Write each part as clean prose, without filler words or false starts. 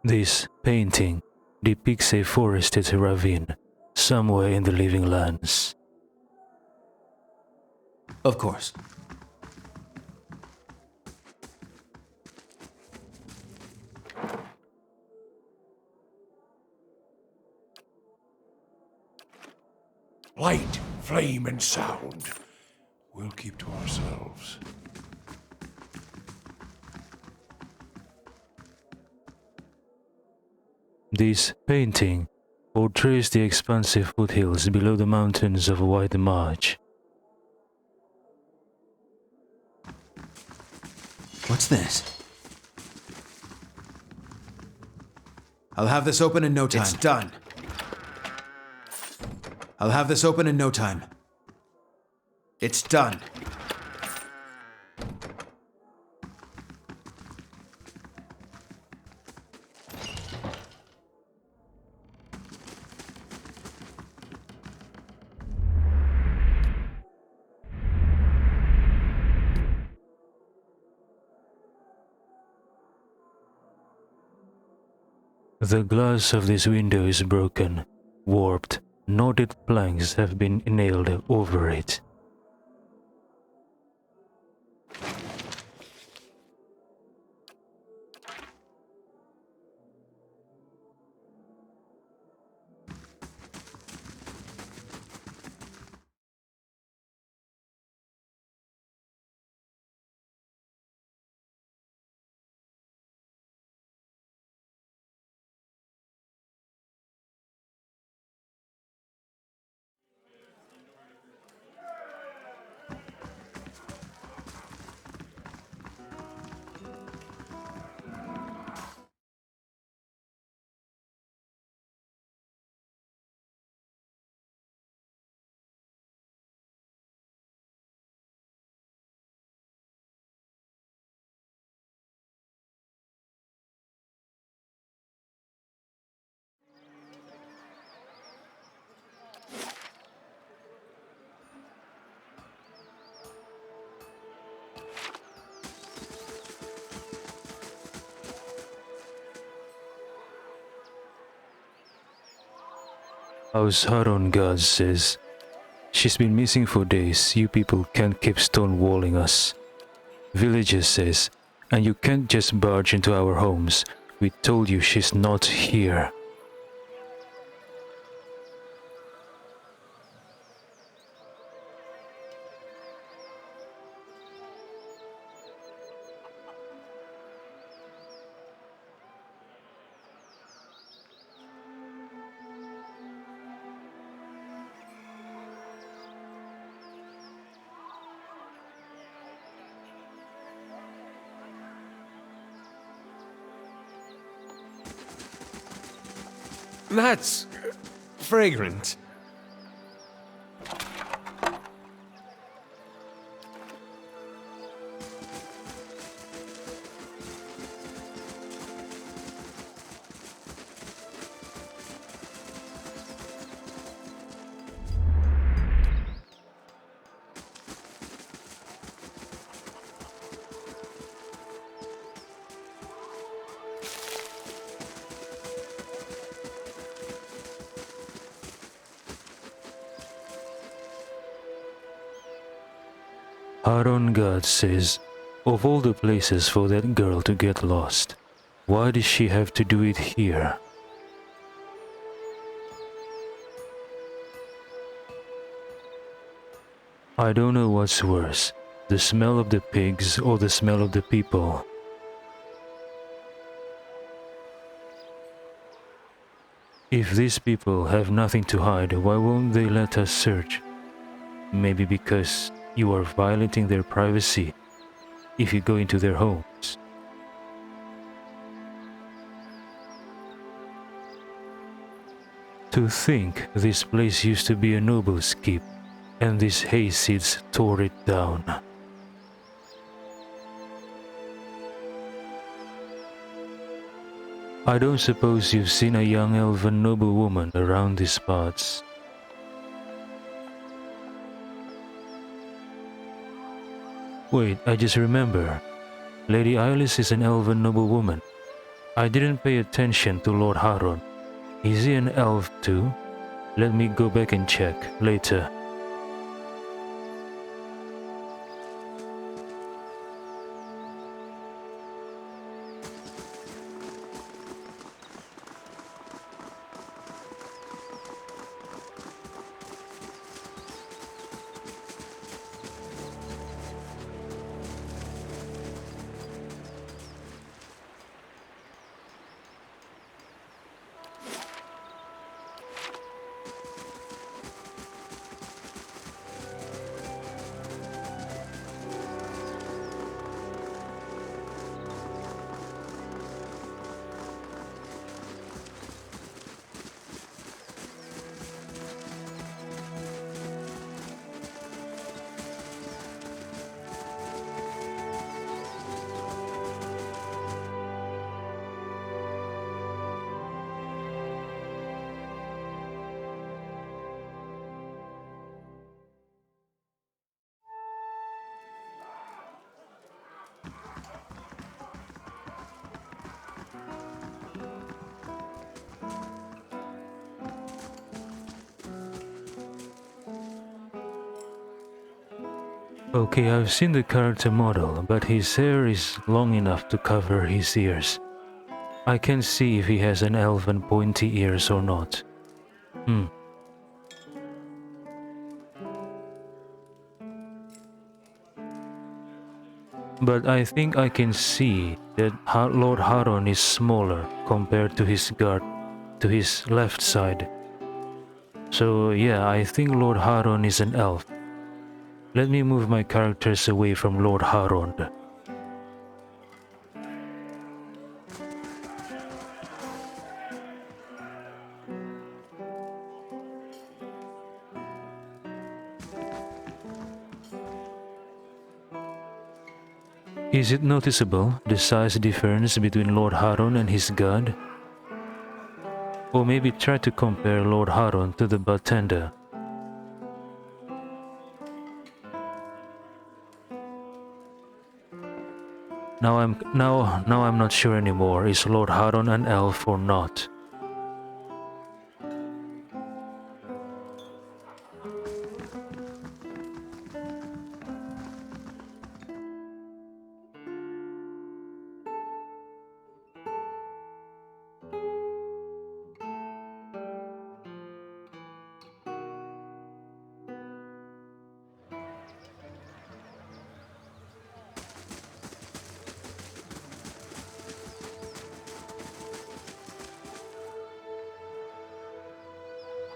This painting depicts a forested ravine somewhere in the Living Lands. Of course. Light, flame, and sound. We'll keep to ourselves. This painting portrays the expansive foothills below the mountains of White March. What's this? I'll have this open in no time. It's done. I'll have this open in no time. It's done. The glass of this window is broken, warped, knotted planks have been nailed over it. House Haron God says, "She's been missing for days, you people can't keep stonewalling us." Villager says, "And you can't just barge into our homes, we told you she's not here." That's fragrant. Haron God says, "Of all the places for that girl to get lost, why does she have to do it here?" I don't know what's worse, the smell of the pigs or the smell of the people. If these people have nothing to hide, why won't they let us search? Maybe because you are violating their privacy if you go into their homes. To think this place used to be a noble's keep, and these hayseeds tore it down. I don't suppose you've seen a young elven noblewoman around these parts. Wait, I just remember. Lady Iris is an elven noblewoman. I didn't pay attention to Lord Haron. Is he an elf too? Let me go back and check later. Okay, I've seen the character model, but his hair is long enough to cover his ears. I can see if he has an elven pointy ears or not. But I think I can see that Lord Haron is smaller compared to his guard, to his left side. So yeah, I think Lord Haron is an elf. Let me move my characters away from Lord Haron. Is it noticeable, the size difference between Lord Haron and his god? Or maybe try to compare Lord Haron to the bartender. Now I'm not sure anymore, is Lord Haron an elf or not?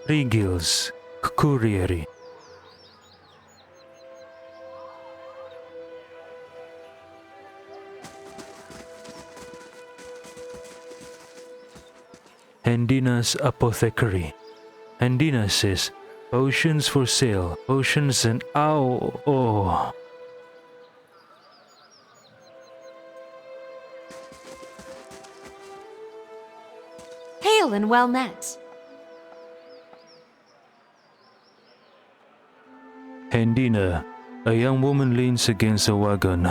Rigils, Kurieri. Hendina's Apothecary. Hendina says, potions for sale, potions and ow, oh. Hail and well met. Hendina, a young woman leans against a wagon.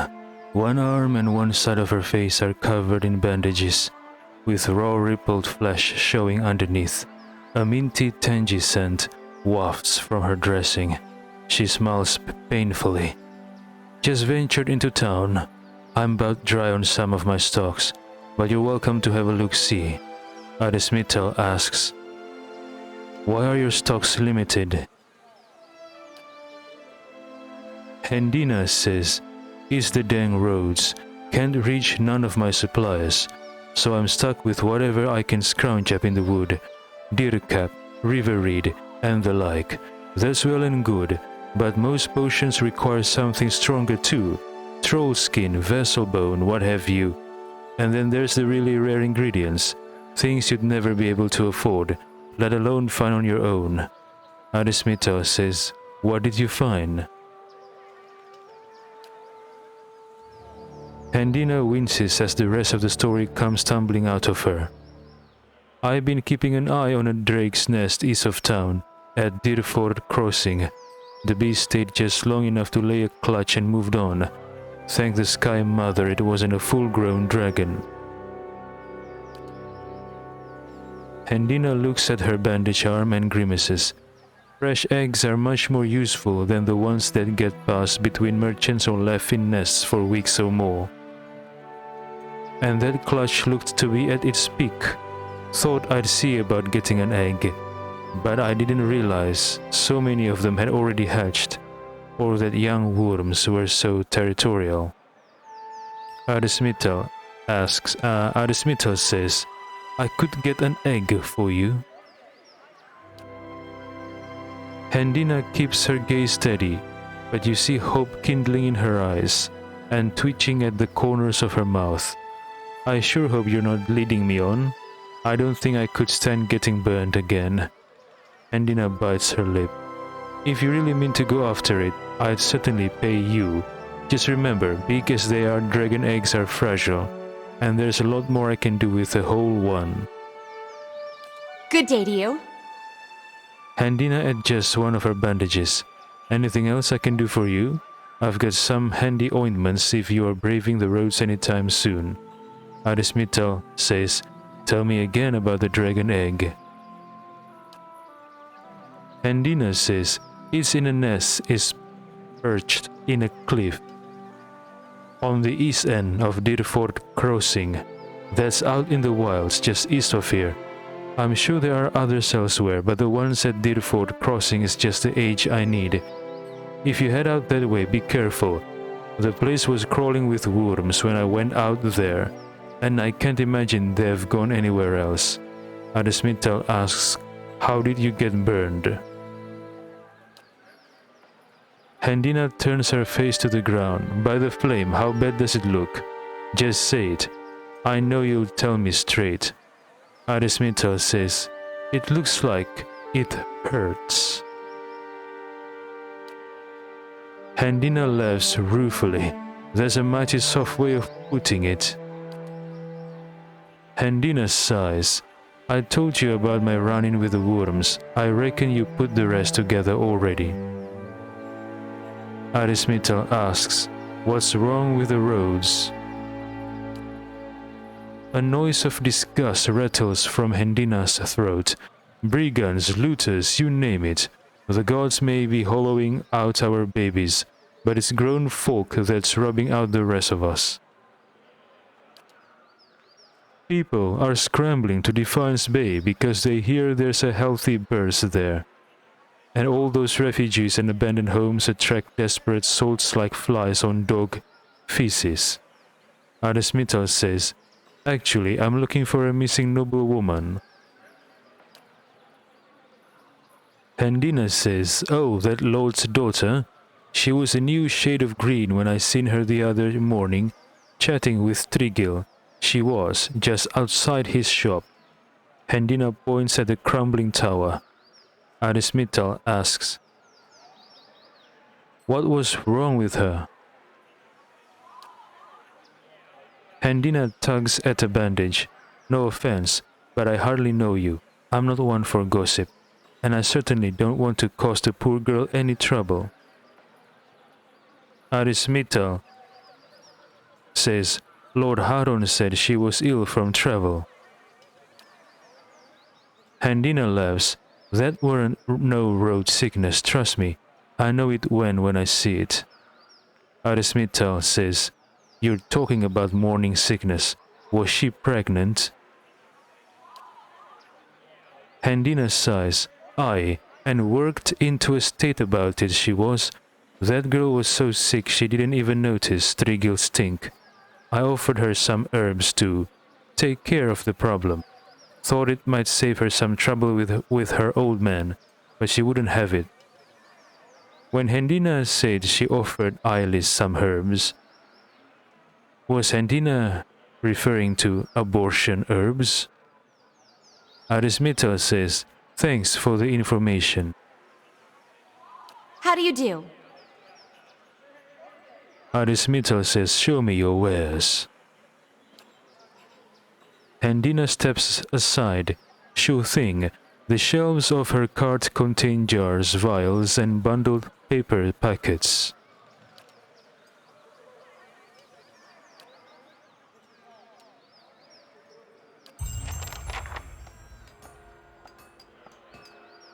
One arm and one side of her face are covered in bandages, with raw rippled flesh showing underneath. A minty tangy scent wafts from her dressing. She smiles painfully. Just ventured into town. I'm about dry on some of my stocks, but you're welcome to have a look-see. Adesmital asks, why are your stocks limited? Hendina says, it's the dang roads. Can't reach none of my supplies, so I'm stuck with whatever I can scrounge up in the wood. Deercap, river reed, and the like. That's well and good, but most potions require something stronger too. Troll skin, vessel bone, what have you. And then there's the really rare ingredients, things you'd never be able to afford, let alone find on your own. Adesmita says, what did you find? Hendina winces as the rest of the story comes tumbling out of her. I've been keeping an eye on a drake's nest east of town, at Deerford Crossing. The beast stayed just long enough to lay a clutch and moved on. Thank the Sky Mother it wasn't a full-grown dragon. Hendina looks at her bandaged arm and grimaces. Fresh eggs are much more useful than the ones that get passed between merchants or left in nests for weeks or more. And that clutch looked to be at its peak. Thought I'd see about getting an egg, but I didn't realize so many of them had already hatched, or that young worms were so territorial. Adesmittel says, I could get an egg for you. Hendina keeps her gaze steady, but you see hope kindling in her eyes and twitching at the corners of her mouth. I sure hope you're not leading me on. I don't think I could stand getting burned again. Hendina bites her lip. If you really mean to go after it, I'd certainly pay you. Just remember, big as they are, dragon eggs are fragile, and there's a lot more I can do with a whole one. Good day to you. Hendina adjusts one of her bandages. Anything else I can do for you? I've got some handy ointments if you are braving the roads anytime soon. Adesmittel says, tell me again about the dragon egg. Hendina says, it's in a nest, is perched in a cliff on the east end of Dirford Crossing. That's out in the wilds just east of here. I'm sure there are others elsewhere, but the ones at Dirford Crossing is just the age I need. If you head out that way, be careful. The place was crawling with worms when I went out there, and I can't imagine they've gone anywhere else. Adesmittel asks, how did you get burned? Hendina turns her face to the ground. By the flame, how bad does it look? Just say it. I know you'll tell me straight. Adesmittel says, it looks like it hurts. Hendina laughs ruefully. That's a mighty soft way of putting it. Hendina sighs. I told you about my run-in with the worms. I reckon you put the rest together already. Adesmittel asks, what's wrong with the roads? A noise of disgust rattles from Hendina's throat. Brigands, looters, you name it. The gods may be hollowing out our babies, but it's grown folk that's rubbing out the rest of us. People are scrambling to Defiance Bay because they hear there's a healthy birth there. And all those refugees and abandoned homes attract desperate souls like flies on dog feces. Adesmittel says, actually, I'm looking for a missing noble woman. Hendina says, oh, that lord's daughter? She was a new shade of green when I seen her the other morning, chatting with Trigil. She was, just outside his shop. Hendina points at the crumbling tower. Adesmittel asks, what was wrong with her? Hendina tugs at a bandage. No offense, but I hardly know you. I'm not one for gossip, and I certainly don't want to cause the poor girl any trouble. Adesmittel says, Lord Haron said she was ill from travel. Hendina laughs. That weren't no road sickness, trust me. I know it when I see it. Adesmittel says, you're talking about morning sickness. Was she pregnant? Hendina sighs. Aye, and worked into a state about it she was. That girl was so sick she didn't even notice Trigil's stink. I offered her some herbs to take care of the problem. Thought it might save her some trouble with her old man, but she wouldn't have it. When Hendina said she offered Ailis some herbs, was Hendina referring to abortion herbs? Adesmittel says, thanks for the information. How do you do? Adesmittel says, show me your wares. Hendina steps aside. Sure thing. The shelves of her cart contain jars, vials, and bundled paper packets.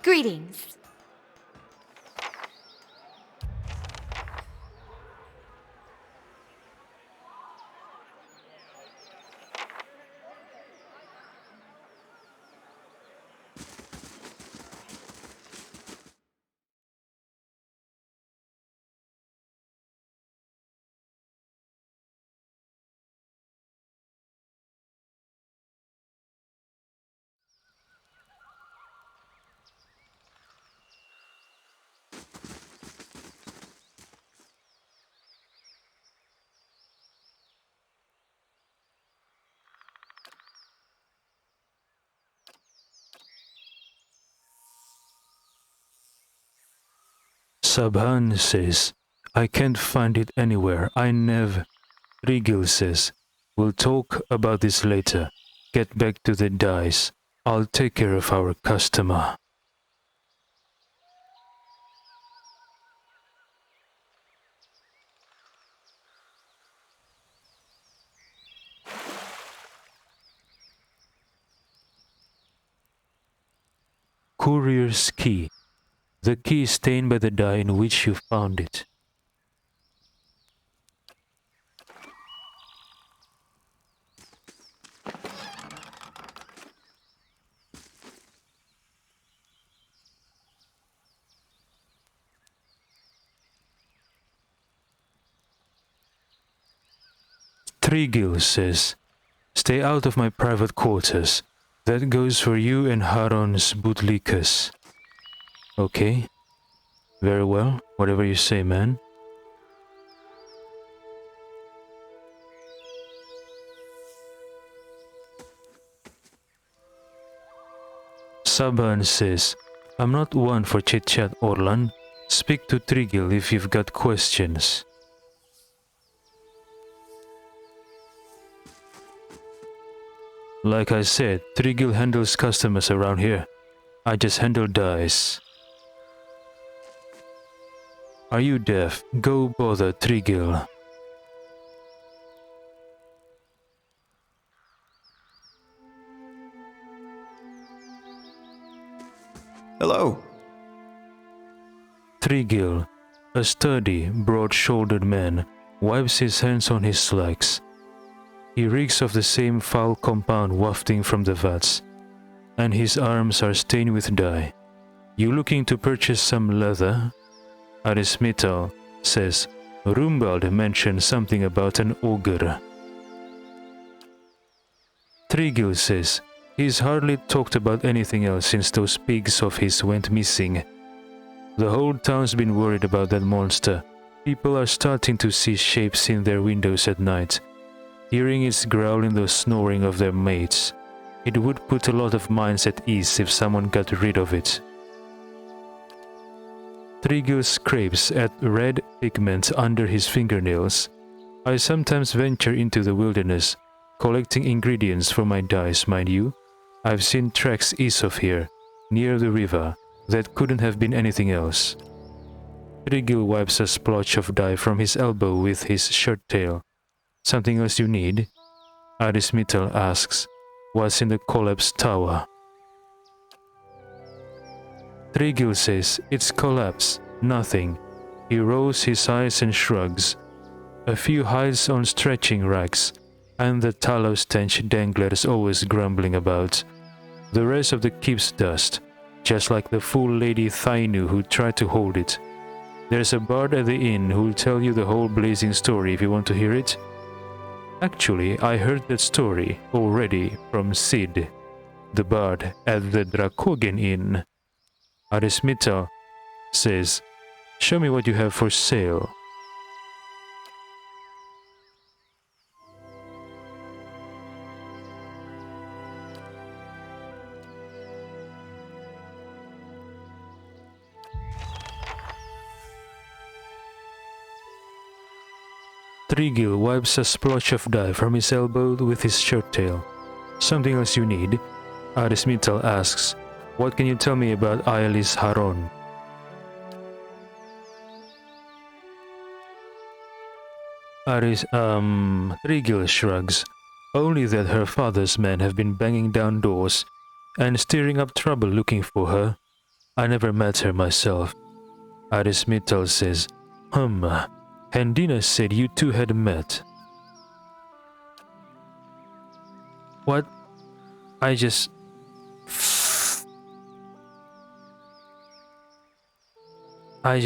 Greetings. Sabhan says, I can't find it anywhere. I never. Rigil says, we'll talk about this later. Get back to the dice. I'll take care of our customer. Courier's key. The key is stained by the dye in which you found it. Trigil says, stay out of my private quarters. That goes for you and Haron's bootlickers. Okay. Very well. Whatever you say, man. Saban says, I'm not one for chit-chat, Orlan. Speak to Trigil if you've got questions. Like I said, Trigil handles customers around here. I just handle dice. Are you deaf? Go bother Trigil. Hello. Trigil, a sturdy, broad-shouldered man, wipes his hands on his slacks. He reeks of the same foul compound wafting from the vats, and his arms are stained with dye. You looking to purchase some leather? Arismital says, Rumbald mentioned something about an ogre. Trigil says, he's hardly talked about anything else since those pigs of his went missing. The whole town's been worried about that monster. People are starting to see shapes in their windows at night, hearing its growling the snoring of their mates. It would put a lot of minds at ease if someone got rid of it. Trigil scrapes at red pigment under his fingernails. I sometimes venture into the wilderness, collecting ingredients for my dyes, mind you. I've seen tracks east of here, near the river. That couldn't have been anything else. Trigil wipes a splotch of dye from his elbow with his shirt tail. Something else you need? Arismital asks, what's in the collapsed tower? Trigil says, it's collapse, nothing. He rolls his eyes and shrugs. A few hides on stretching racks, and the tallow stench danglers always grumbling about. The rest of the keep's dust, just like the fool Lady Thainu who tried to hold it. There's a bard at the inn who'll tell you the whole blazing story if you want to hear it. Actually, I heard that story already from Sid, the bard at the Drakogen Inn. Arismital says, show me what you have for sale. Trigil wipes a splotch of dye from his elbow with his shirt tail. Something else you need? Arismital asks, what can you tell me about Aelis Haron? Trigil shrugs. Only that her father's men have been banging down doors and stirring up trouble looking for her. I never met her myself. Arismital says, Hendina said you two had met. What? I just... I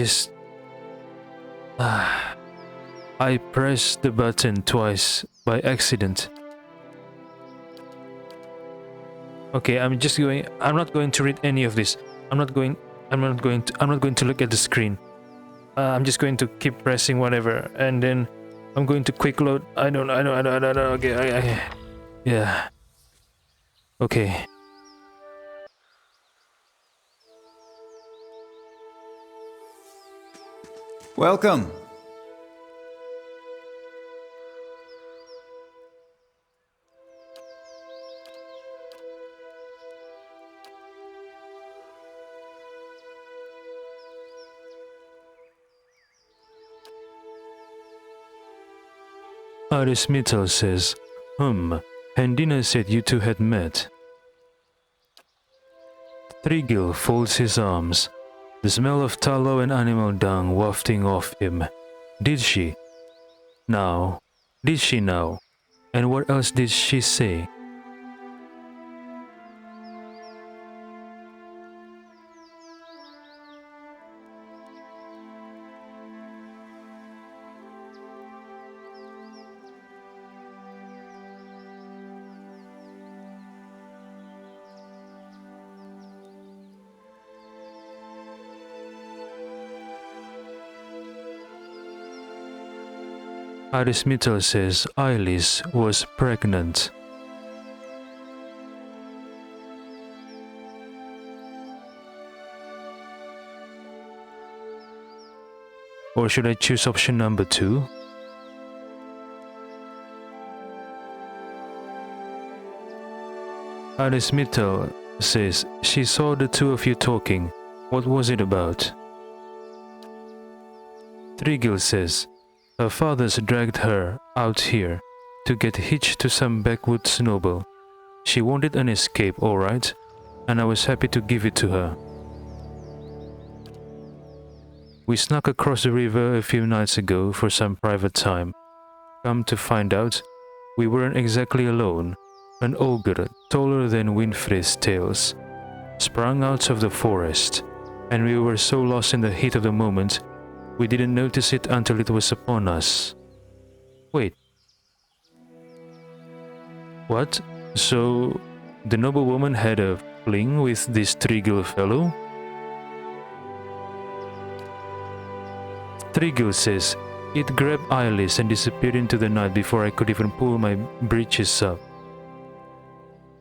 pressed the button twice by accident. Okay, I'm not going to read any of this. I'm not going to look at the screen. I'm just going to keep pressing whatever, and then I'm going to quick load. I don't. Okay, yeah. Okay. Welcome. Arismital says, Hendina said you two had met. Trigil folds his arms, the smell of tallow and animal dung wafting off him. Did she? Now? Did she now? And what else did she say? Arismital says Ailis was pregnant. Or should I choose option number 2? Arismital says she saw the two of you talking. What was it about? Trigil says her father's dragged her out here to get hitched to some backwoods noble. She wanted an escape, alright, and I was happy to give it to her. We snuck across the river a few nights ago for some private time. Come to find out, we weren't exactly alone. An ogre, taller than Winfrey's tails, sprang out of the forest, and we were so lost in the heat of the moment, we didn't notice it until it was upon us. Wait. What? So, the noblewoman had a fling with this Trigil fellow? Trigil says, it grabbed Ailis and disappeared into the night before I could even pull my breeches up.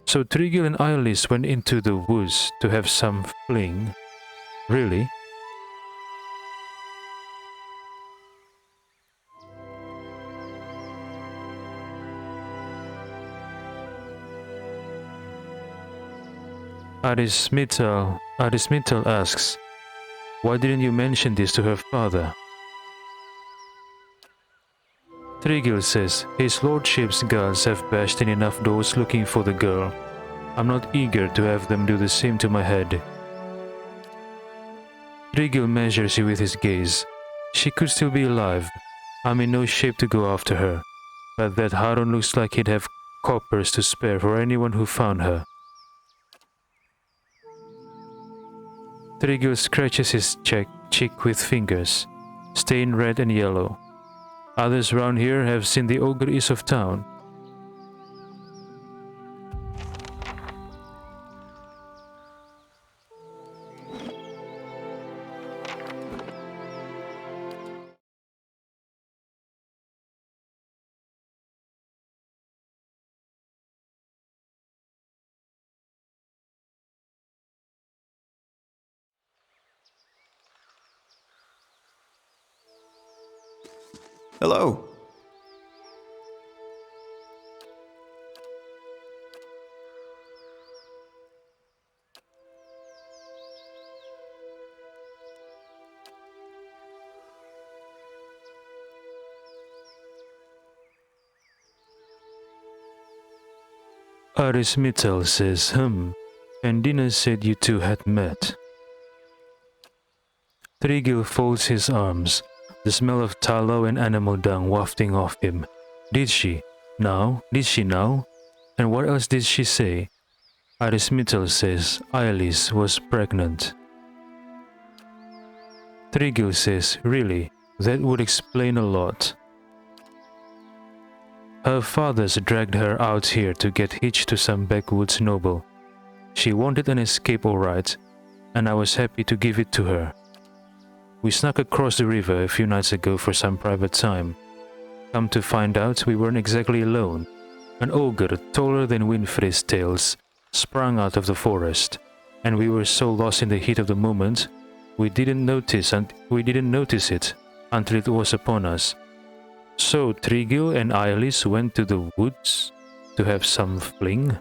So Trigil and Ailis went into the woods to have some fling? Really? Arismital asks, why didn't you mention this to her father? Trigil says, his lordship's guards have bashed in enough doors looking for the girl. I'm not eager to have them do the same to my head. Trigil measures you with his gaze. She could still be alive. I'm in no shape to go after her, but that Harun looks like he'd have coppers to spare for anyone who found her. Trigil scratches his cheek with fingers, stained red and yellow. Others round here have seen the ogre east of town. Hello. Arismital says, and Dina said you two had met. Trigil folds his arms, the smell of tallow and animal dung wafting off him. Did she? Now? Did she now? And what else did she say? Arismital says Ailis was pregnant. Trigil says, really, that would explain a lot. Her fathers dragged her out here to get hitched to some backwoods noble. She wanted an escape all right, and I was happy to give it to her. We snuck across the river a few nights ago for some private time. Come to find out, we weren't exactly alone. An ogre taller than Winfrey's tails sprang out of the forest, and we were so lost in the heat of the moment, we didn't notice it until it was upon us. So Trigil and Ailis went to the woods to have some fling.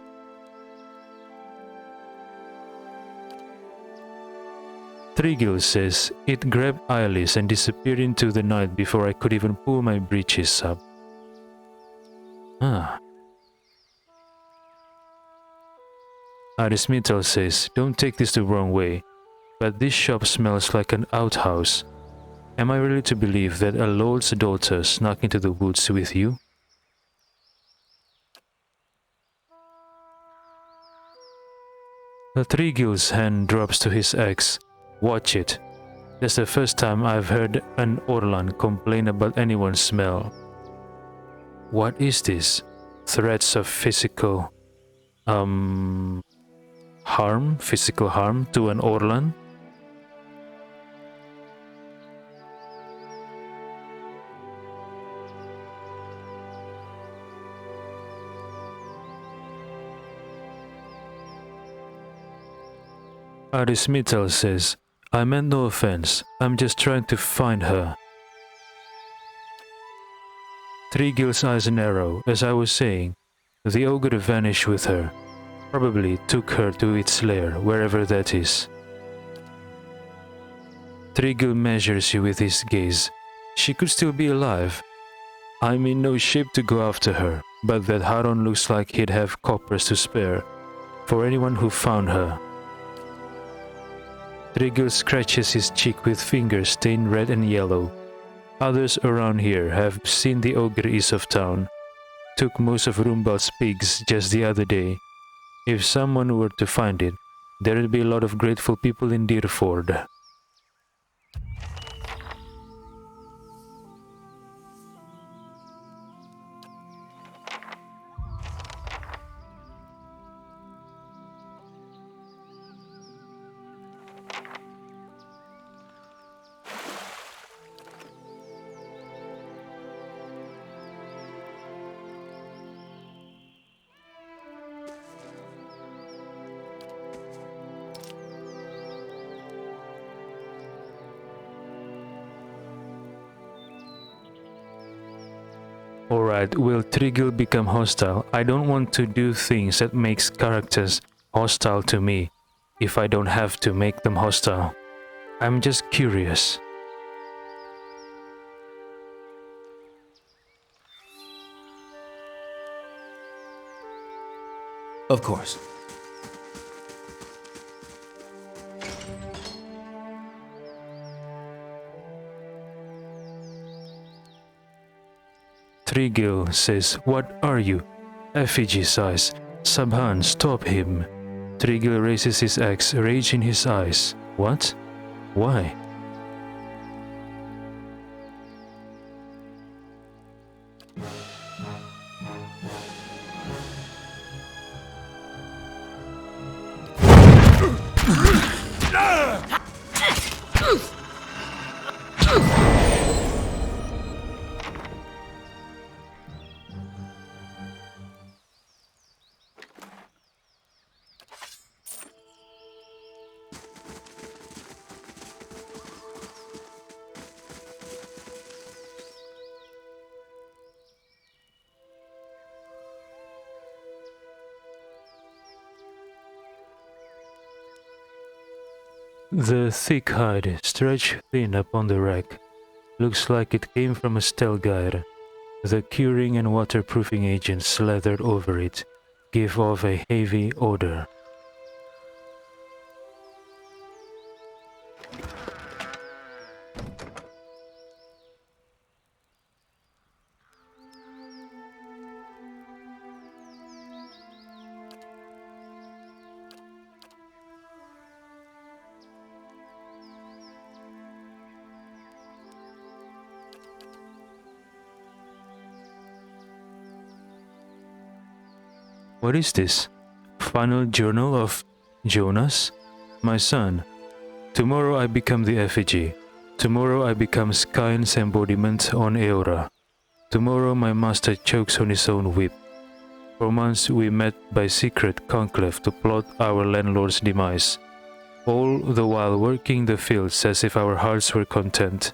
Trigil says it grabbed Ailis and disappeared into the night before I could even pull my breeches up. Ah. Arismital says, don't take this the wrong way, but this shop smells like an outhouse. Am I really to believe that a lord's daughter snuck into the woods with you? Trigil's hand drops to his axe. Watch it. That's the first time I've heard an Orlan complain about anyone's smell. What is this? Threats of physical harm to an Orlan? Arismital says, I meant no offense, I'm just trying to find her. Trigil's eyes narrow. As I was saying, the ogre vanished with her. Probably took her to its lair, wherever that is. Trigil measures you with his gaze. She could still be alive. I'm in no shape to go after her, but that Haron looks like he'd have coppers to spare for anyone who found her. Trigil scratches his cheek with fingers stained red and yellow. Others around here have seen the ogre east of town. Took most of Rumbal's pigs just the other day. If someone were to find it, there'd be a lot of grateful people in Deerford. Alright, will Trigil become hostile? I don't want to do things that makes characters hostile to me if I don't have to make them hostile. I'm just curious. Of course. Trigil says, what are you? Effigy sighs. Sabhan, stop him. Trigil raises his axe, rage in his eyes. What? Why? The thick hide, stretched thin upon the rack, looks like it came from a Stelgaer. The curing and waterproofing agents slathered over it give off a heavy odor. What is this? Final journal of Jonas? My son, tomorrow I become the effigy. Tomorrow I become Skyn's embodiment on Eora. Tomorrow my master chokes on his own whip. For months we met by secret conclave to plot our landlord's demise, all the while working the fields as if our hearts were content.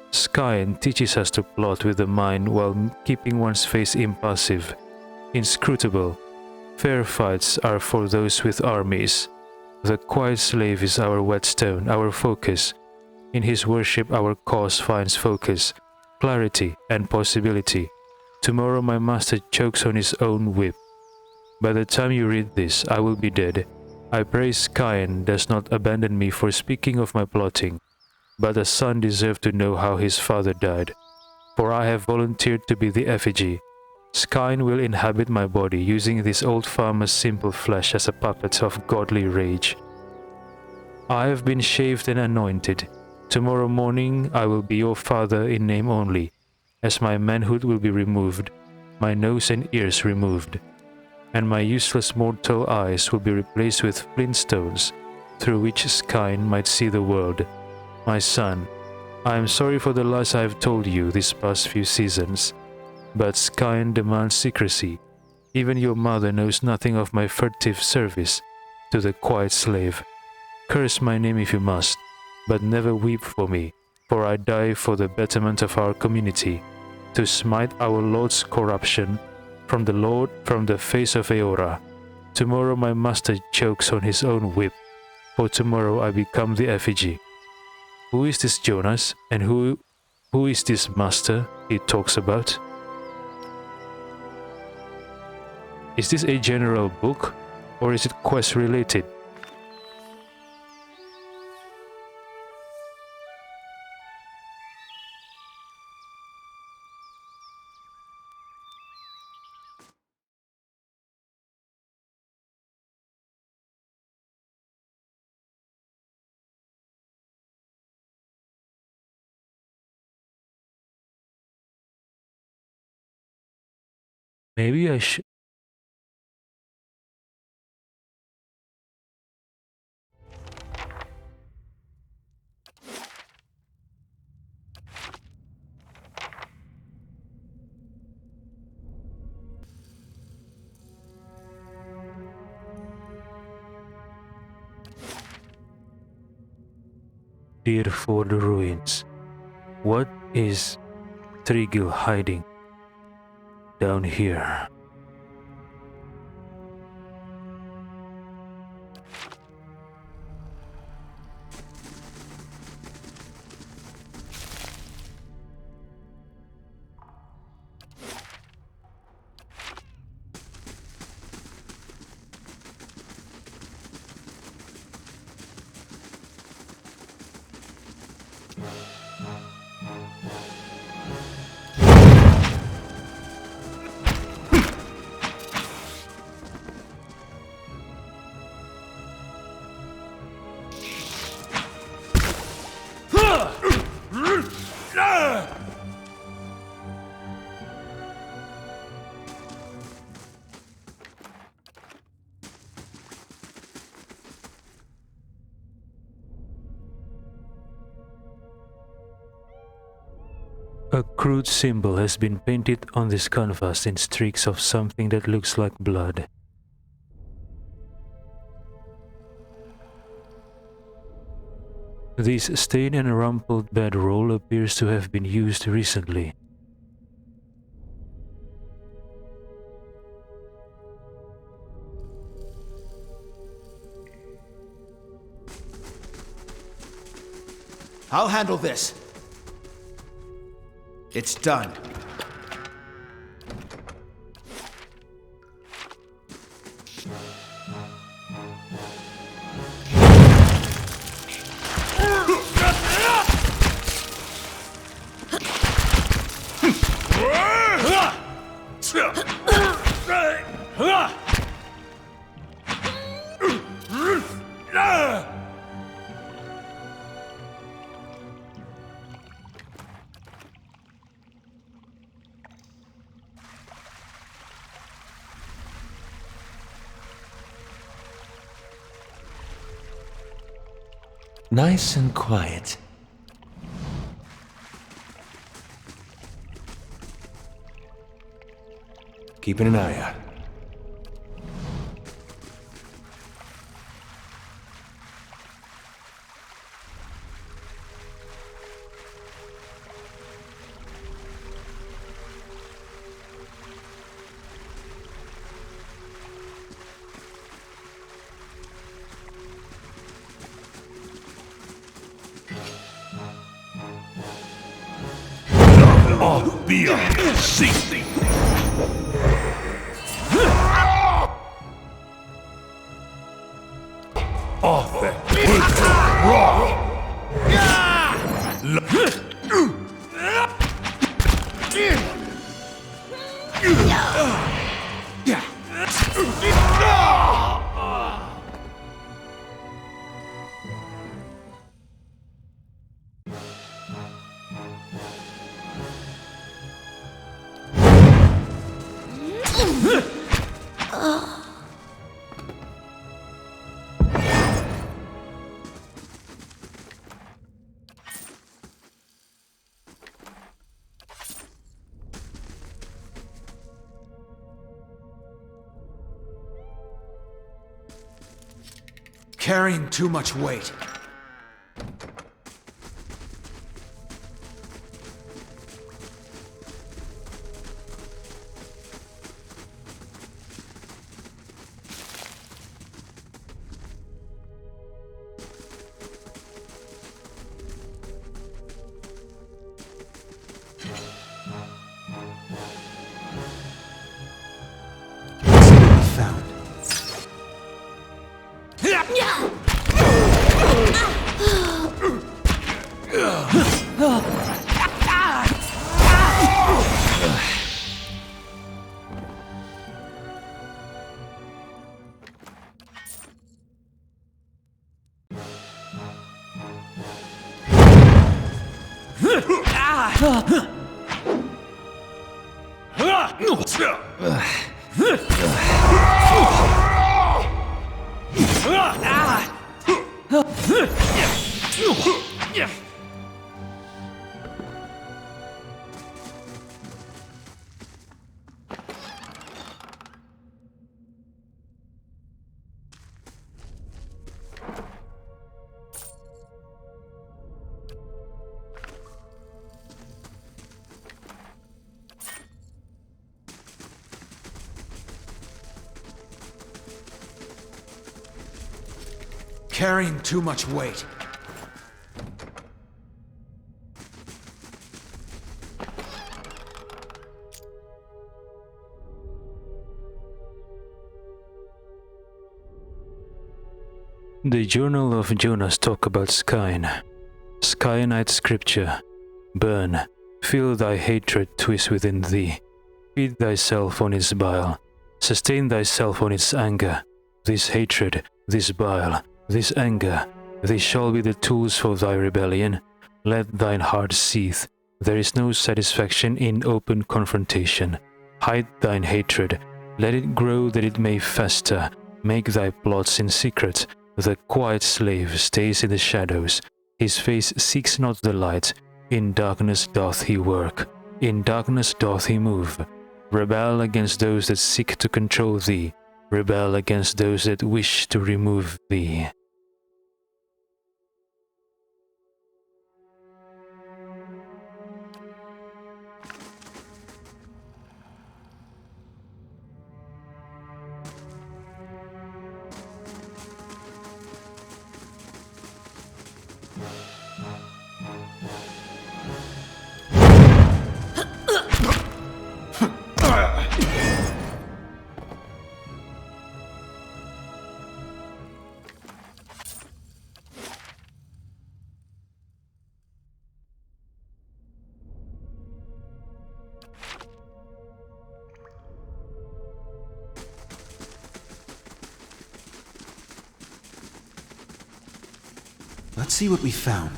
Skyn teaches us to plot with the mind while keeping one's face impassive, inscrutable. Fair fights are for those with armies. The quiet slave is our whetstone, our focus. In his worship our cause finds focus, clarity, and possibility. Tomorrow my master chokes on his own whip. By the time you read this, I will be dead. I pray Skyn does not abandon me for speaking of my plotting, but a son deserves to know how his father died. For I have volunteered to be the effigy. Skyn will inhabit my body, using this old farmer's simple flesh as a puppet of godly rage. I have been shaved and anointed. Tomorrow morning I will be your father in name only, as my manhood will be removed, my nose and ears removed, and my useless mortal eyes will be replaced with flint stones, through which Skyn might see the world. My son, I am sorry for the lies I have told you these past few seasons, but Skyn demands secrecy. Even your mother knows nothing of my furtive service to the quiet slave. Curse my name if you must, but never weep for me, for I die for the betterment of our community, to smite our Lord's corruption from the face of Eora. Tomorrow my master chokes on his own whip, for tomorrow I become the effigy. Who is this Jonas, and who is this master he talks about? Is this a general book, or is it quest related? Maybe I should. Dear for the ruins. What is Trigil hiding down here? A crude symbol has been painted on this canvas in streaks of something that looks like blood. This stained and rumpled bedroll appears to have been used recently. I'll handle this. It's done. Nice and quiet. Keeping an eye out. Beyond ceasing. Off that Carrying too much weight. Found. Carrying too much weight. The Journal of Jonas talk about Skyn. Skynite scripture. Burn, feel thy hatred twist within thee. Feed thyself on its bile. Sustain thyself on its anger. This hatred, this bile, this anger, these shall be the tools for thy rebellion. Let thine heart seethe. There is no satisfaction in open confrontation. Hide thine hatred. Let it grow that it may fester. Make thy plots in secret. The quiet slave stays in the shadows. His face seeks not the light. In darkness doth he work. In darkness doth he move. Rebel against those that seek to control thee. Rebel against those that wish to remove thee. Let's see what we found.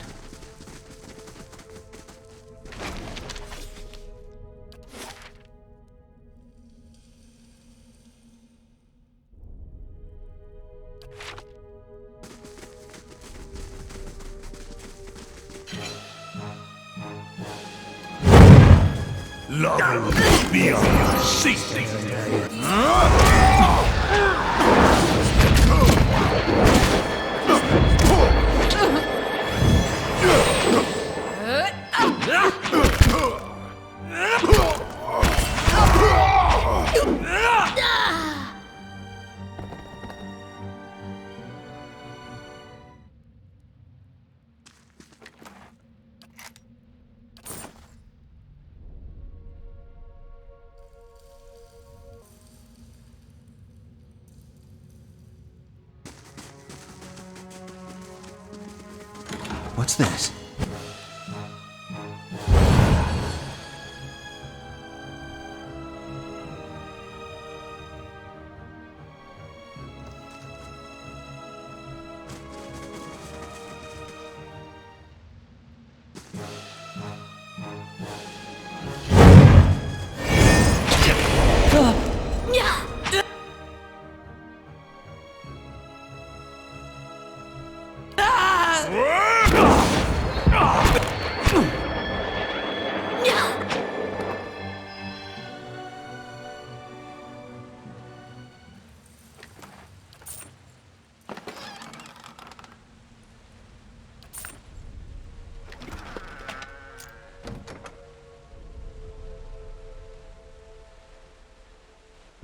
Love beyond ceasing. What's this?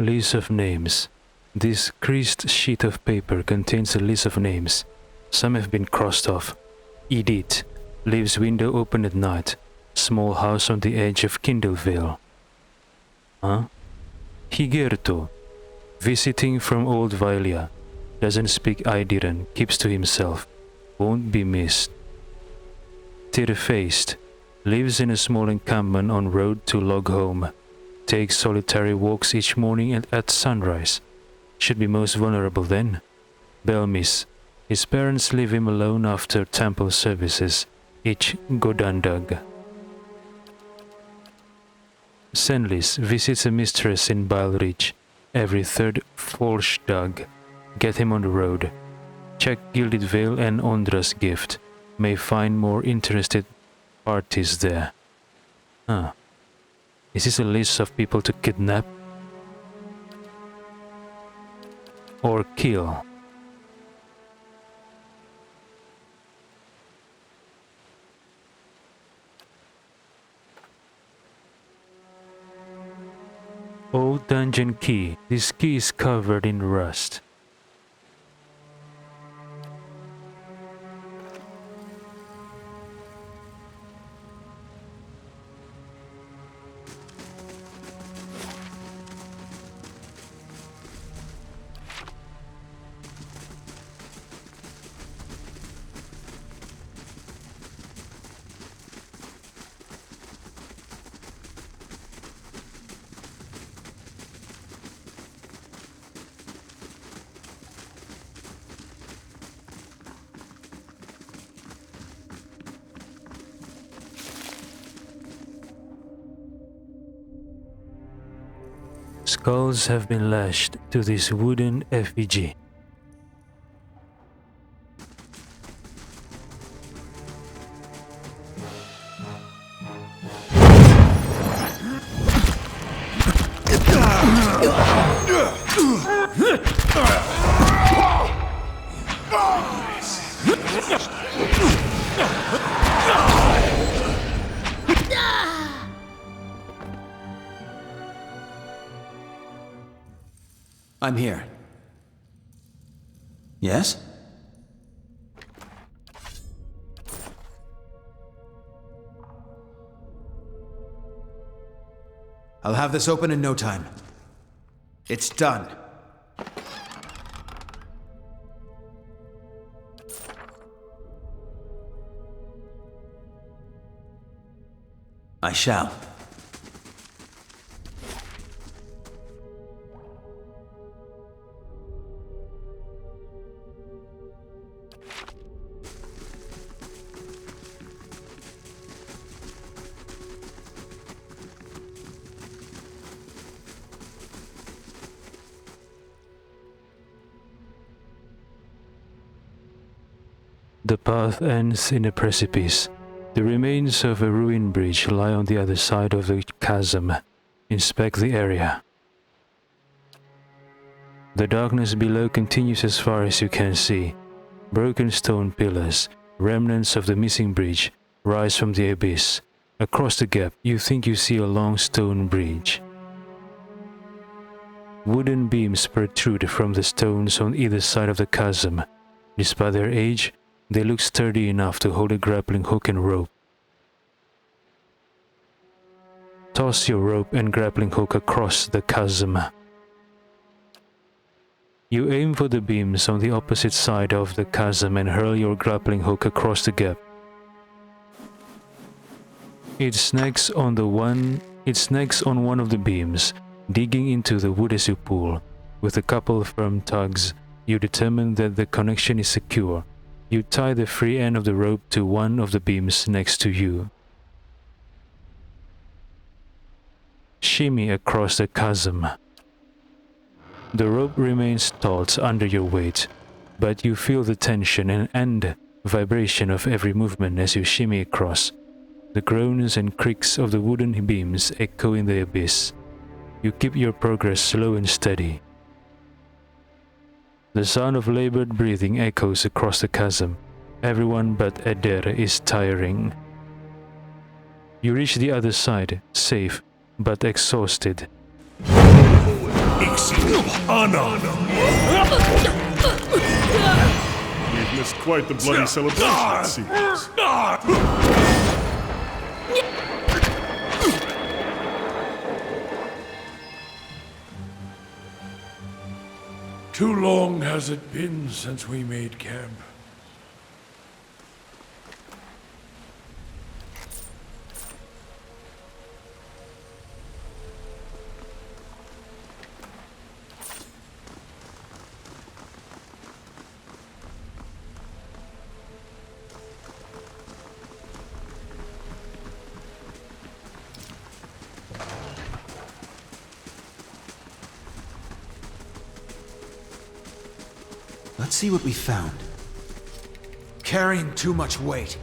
List of names. This creased sheet of paper contains a list of names. Some have been crossed off. Edith, lives window open at night. Small house on the edge of Kindlevale. Huh? Higerto, visiting from Old Vilia. Doesn't speak Idiran, keeps to himself. Won't be missed. Tear-faced, lives in a small encampment on road to log home. Takes solitary walks each morning at sunrise. Should be most vulnerable then. Belmis. His parents leave him alone after temple services. Each Godandag. Senlis visits a mistress in Bile Ridge. Every third Folshdag. Get him on the road. Check Gilded Veil and Ondra's gift. May find more interested parties there. Huh. Is this a list of people to kidnap? Or kill? Old dungeon key. This key is covered in rust. Skulls have been lashed to this wooden effigy. I'm here. Yes? I'll have this open in no time. It's done. I shall. The path ends in a precipice. The remains of a ruined bridge lie on the other side of the chasm. Inspect the area. The darkness below continues as far as you can see. Broken stone pillars, remnants of the missing bridge, rise from the abyss. Across the gap, you think you see a long stone bridge. Wooden beams protrude from the stones on either side of the chasm. Despite their age, they look sturdy enough to hold a grappling hook and rope. Toss your rope and grappling hook across the chasm. You aim for the beams on the opposite side of the chasm and hurl your grappling hook across the gap. It snags on one of the beams, digging into the wood as you pull. With a couple firm tugs, you determine that the connection is secure. You tie the free end of the rope to one of the beams next to you. Shimmy across the chasm. The rope remains taut under your weight, but you feel the tension and vibration of every movement as you shimmy across. The groans and creaks of the wooden beams echo in the abyss. You keep your progress slow and steady. The sound of labored breathing echoes across the chasm. Everyone but Eder is tiring. You reach the other side, safe, but exhausted. We've missed quite the bloody celebration, it seems. Too long has it been since we made camp. Let's see what we found. Carrying too much weight.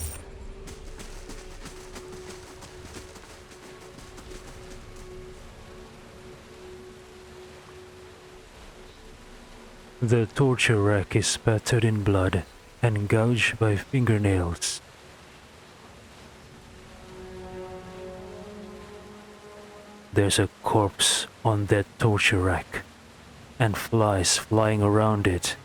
The torture rack is spattered in blood and gouged by fingernails. There's a corpse on that torture rack, and flies flying around it.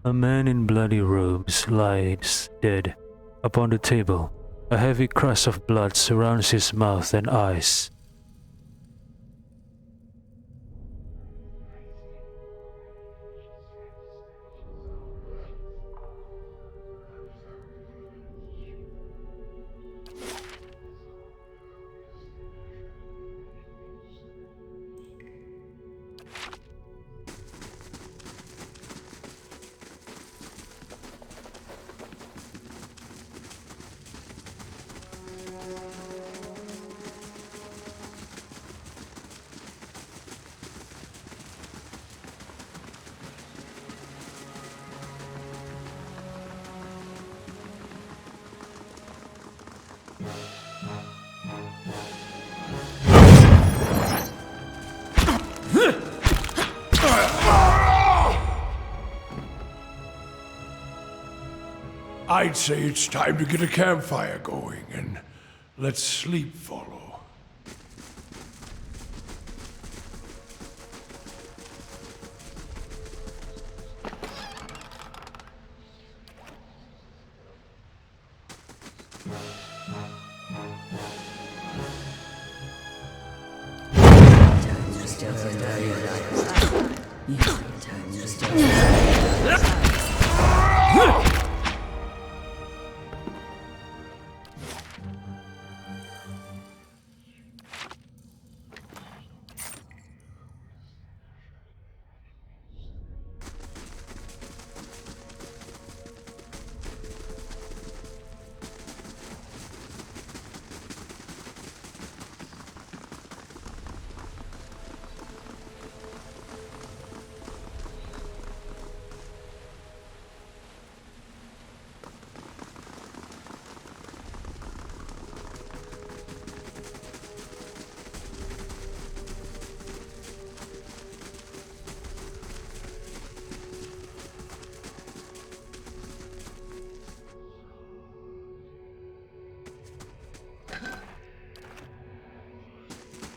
A man in bloody robes lies dead upon the table. A heavy crust of blood surrounds his mouth and eyes. I'd say it's time to get a campfire going and let sleep follow.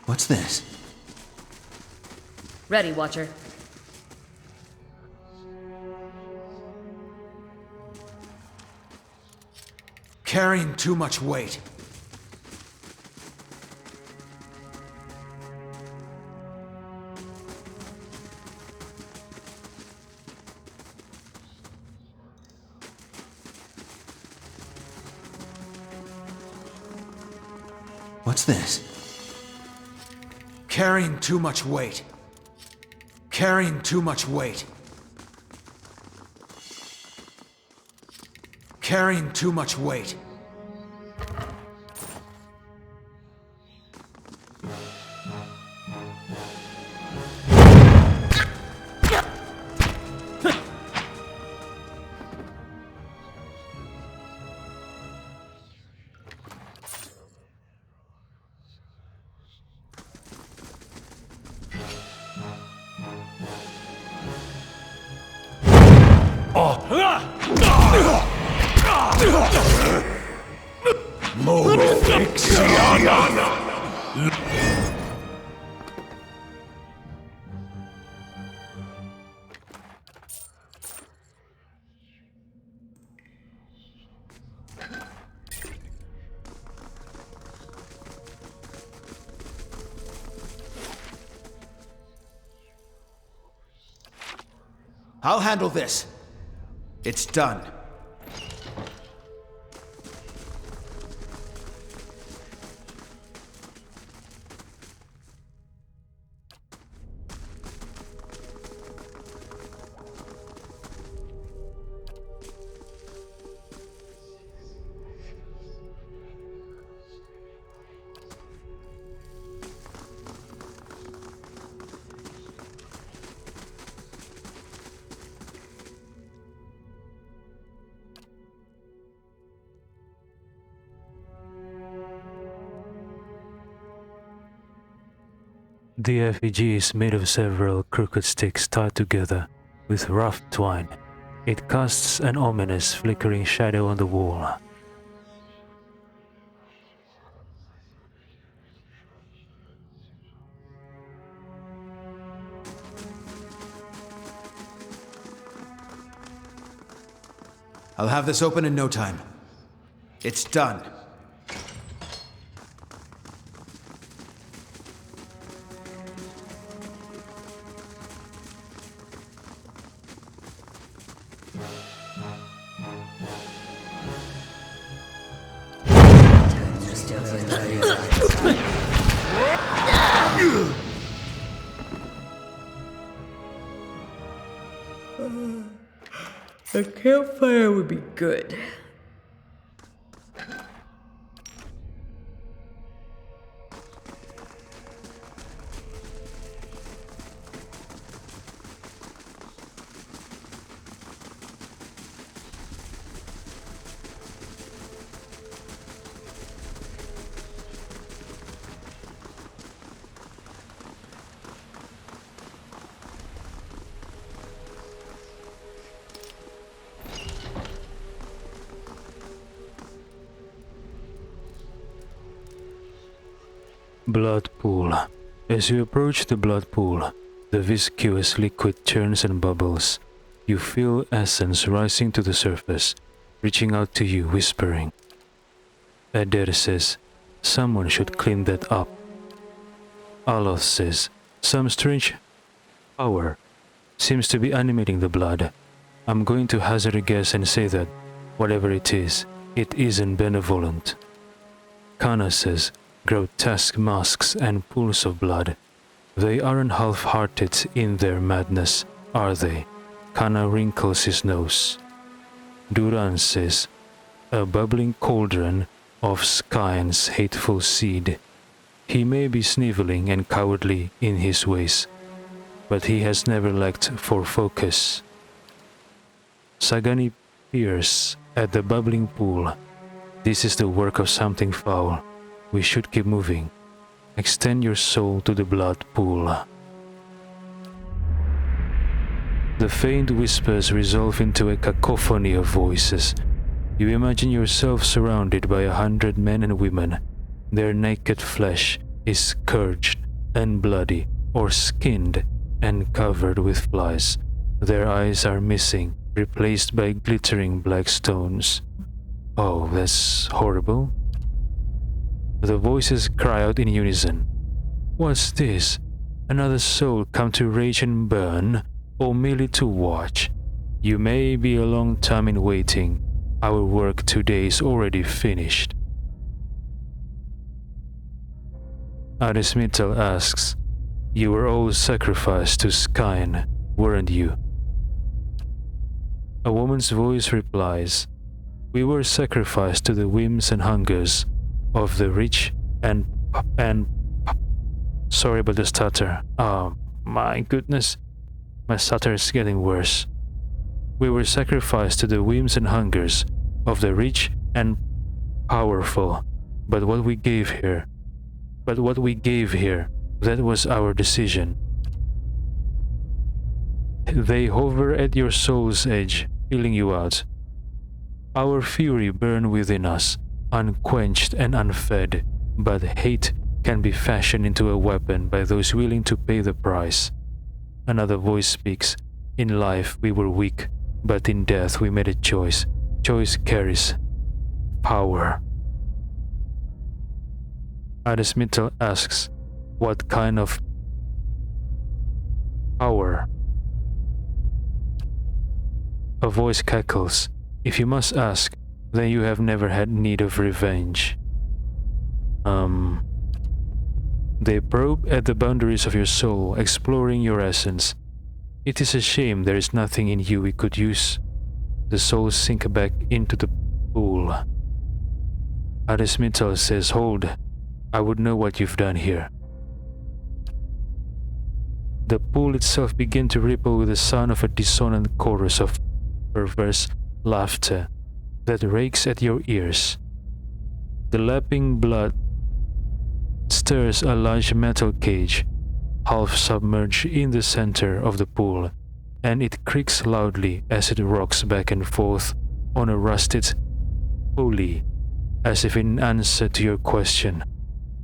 What's this? Ready, Watcher. Carrying too much weight. What's this? Carrying too much weight. Carrying too much weight. Carrying too much weight. I'll handle this. It's done. The effigy is made of several crooked sticks tied together with rough twine. It casts an ominous, flickering shadow on the wall. I'll have this open in no time. It's done. A campfire would be good. Blood pool. As you approach the blood pool, the viscous liquid turns and bubbles. You feel essence rising to the surface, reaching out to you, whispering. Adair says, someone should clean that up. Aloth says, some strange power seems to be animating the blood. I'm going to hazard a guess and say that, whatever it isn't benevolent. Kana says, grotesque masks and pools of blood. They aren't half-hearted in their madness, are they? Kana wrinkles his nose. Duran says, a bubbling cauldron of Skyen's hateful seed. He may be sniveling and cowardly in his ways, but he has never lacked for focus. Sagani peers at the bubbling pool. This is the work of something foul. We should keep moving. Extend your soul to the blood pool. The faint whispers resolve into a cacophony of voices. You imagine yourself surrounded by 100 men and women. Their naked flesh is scourged and bloody, or skinned and covered with flies. Their eyes are missing, replaced by glittering black stones. Oh, that's horrible. The voices cry out in unison. What's this? Another soul come to rage and burn, or merely to watch? You may be a long time in waiting. Our work today is already finished. Arismital asks, you were all sacrificed to Skyen, weren't you? A woman's voice replies, we were sacrificed to the whims and hungers of the rich and sorry about the stutter. Oh my goodness, my stutter is getting worse. We were sacrificed to the whims and hungers of the rich and powerful, but what we gave here, that was our decision. They hover at your soul's edge, feeling you out. Our fury burn within us, unquenched and unfed, but hate can be fashioned into a weapon by those willing to pay the price. Another voice speaks, in life we were weak, but in death we made a choice. Choice carries power. Arismital asks, what kind of power? A voice cackles, if you must ask, then you have never had need of revenge. They probe at the boundaries of your soul, exploring your essence. It is a shame there is nothing in you we could use. The souls sink back into the pool. Arismital says, hold, I would know what you've done here. The pool itself began to ripple with the sound of a dissonant chorus of perverse laughter that rakes at your ears. The lapping blood stirs a large metal cage, half submerged in the center of the pool, and it creaks loudly as it rocks back and forth on a rusted pulley, as if in answer to your question.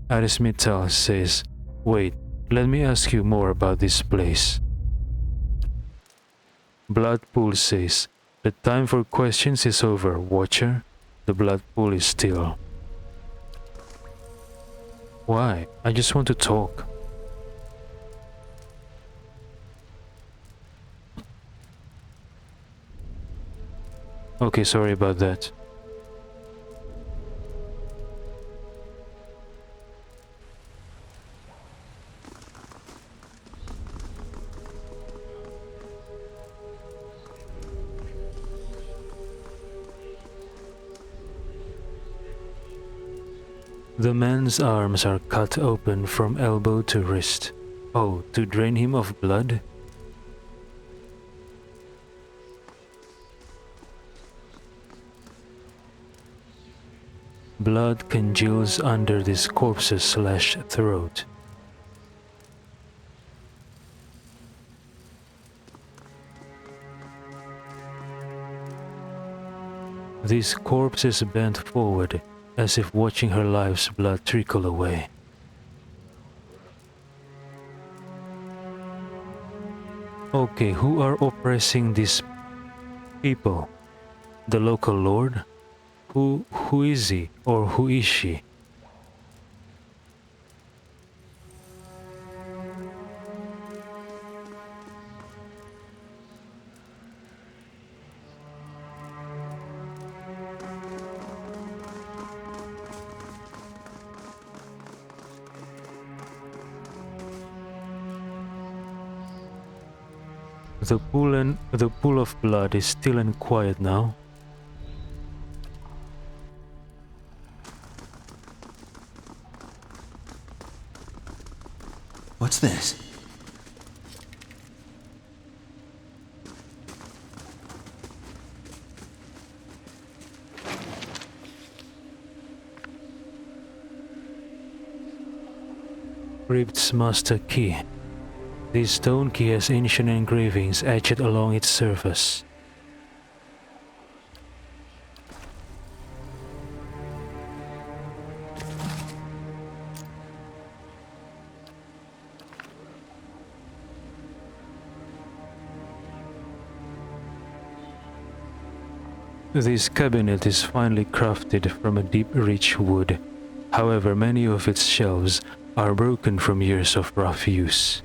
Arismital says, wait, let me ask you more about this place. Blood Pool says, the time for questions is over, Watcher. The blood pool is still. Why? I just want to talk. Okay, sorry about that. The man's arms are cut open from elbow to wrist. Oh, to drain him of blood? Blood congeals under this corpse's slashed throat. This corpse is bent forward, as if watching her life's blood trickle away. Okay, who are oppressing these people? The local lord? Who is he or who is she? The pool of blood is still and quiet now. What's this? Crypt's master key. This stone key has ancient engravings etched along its surface. This cabinet is finely crafted from a deep rich wood. However, many of its shelves are broken from years of rough use.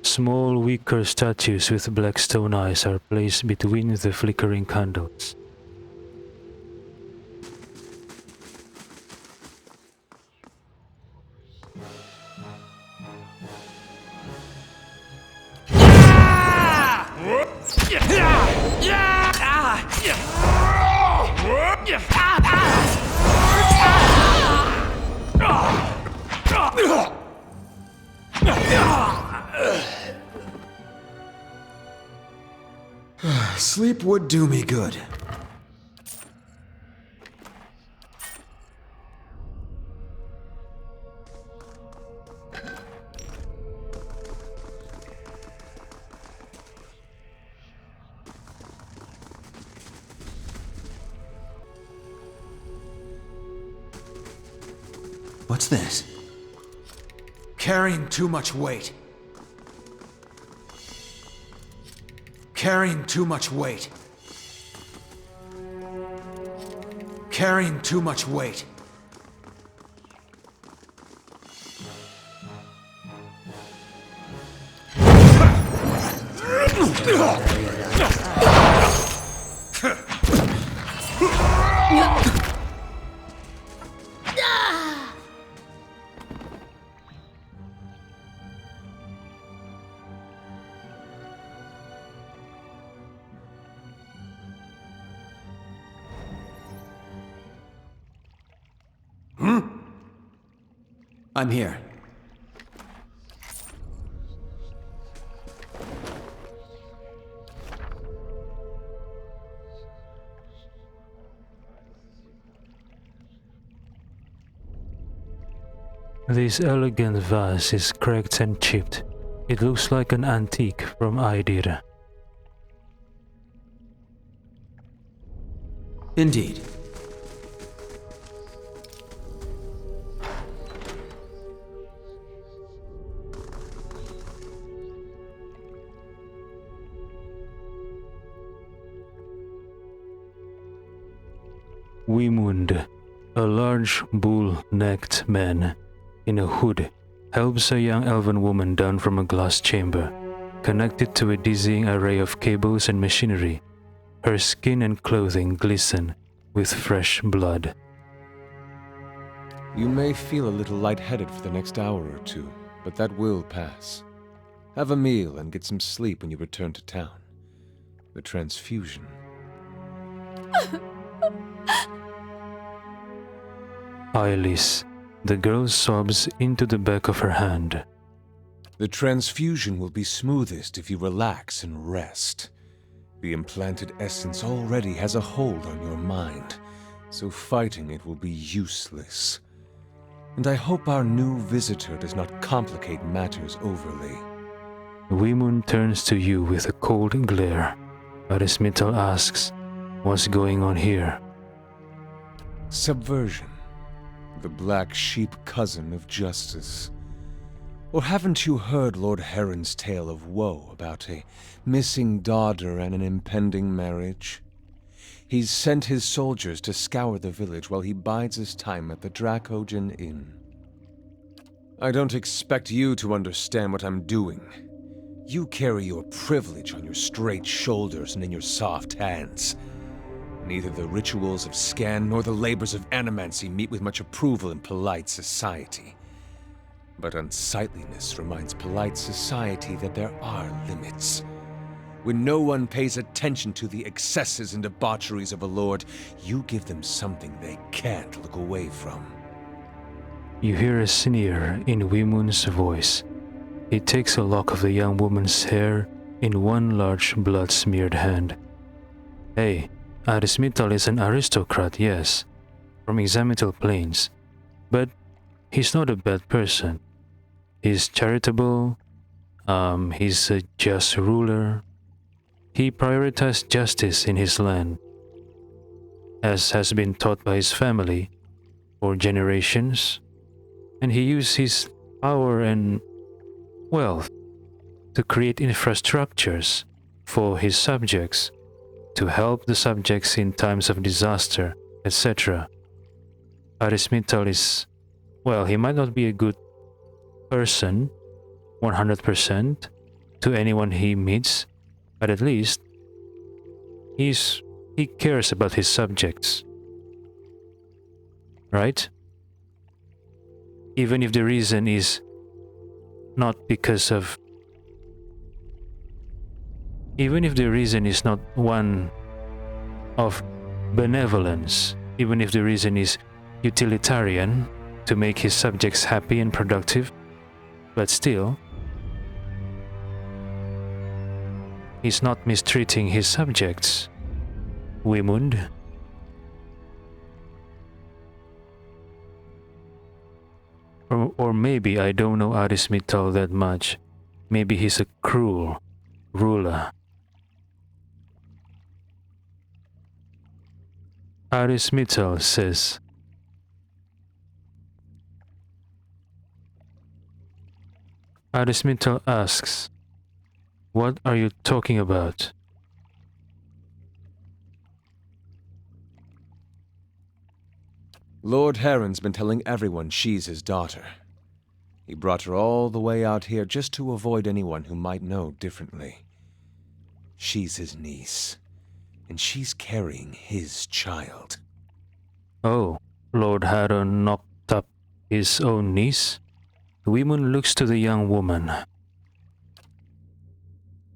Small, weaker statues with black stone eyes are placed between the flickering candles. Sleep would do me good. What's this? Carrying too much weight. Carrying too much weight. Carrying too much weight. I'm here. This elegant vase is cracked and chipped. It looks like an antique from Aidir. Indeed. Wimund, a large bull-necked man in a hood, helps a young elven woman down from a glass chamber, connected to a dizzying array of cables and machinery. Her skin and clothing glisten with fresh blood. You may feel a little lightheaded for the next hour or two, but that will pass. Have a meal and get some sleep when you return to town. The transfusion. Ailis, the girl sobs into the back of her hand. The transfusion will be smoothest if you relax and rest. The implanted essence already has a hold on your mind, so fighting it will be useless. And I hope our new visitor does not complicate matters overly. Weemoon turns to you with a cold glare. Arismital asks, "What's going on here?" Subversion. The black sheep cousin of justice. Or haven't you heard Lord Heron's tale of woe about a missing daughter and an impending marriage? He's sent his soldiers to scour the village while he bides his time at the Dracogen Inn. I don't expect you to understand what I'm doing. You carry your privilege on your straight shoulders and in your soft hands. Neither the rituals of Scan nor the labors of animancy meet with much approval in polite society. But unsightliness reminds polite society that there are limits. When no one pays attention to the excesses and debaucheries of a lord, you give them something they can't look away from. You hear a sneer in Weemoon's voice. He takes a lock of the young woman's hair in one large blood-smeared hand. "Hey, Arismital is an aristocrat, yes, from Examital Plains, but he's not a bad person. He's charitable, he's a just ruler. He prioritized justice in his land, as has been taught by his family for generations, and he used his power and wealth to create infrastructures for his subjects, to help the subjects in times of disaster, etc. Arismital is, well, he might not be a good person 100% to anyone he meets, but at least he cares about his subjects, right? Even if the reason is not one of benevolence, even if the reason is utilitarian to make his subjects happy and productive, but still, he's not mistreating his subjects. Weemund. Or maybe I don't know Arismital that much. Maybe he's a cruel ruler. Arismital says, Arismital asks, "What are you talking about?" Lord Heron's been telling everyone she's his daughter. He brought her all the way out here just to avoid anyone who might know differently. She's his niece, and she's carrying his child. Oh, Lord Heron knocked up his own niece? Weemoon looks to the young woman.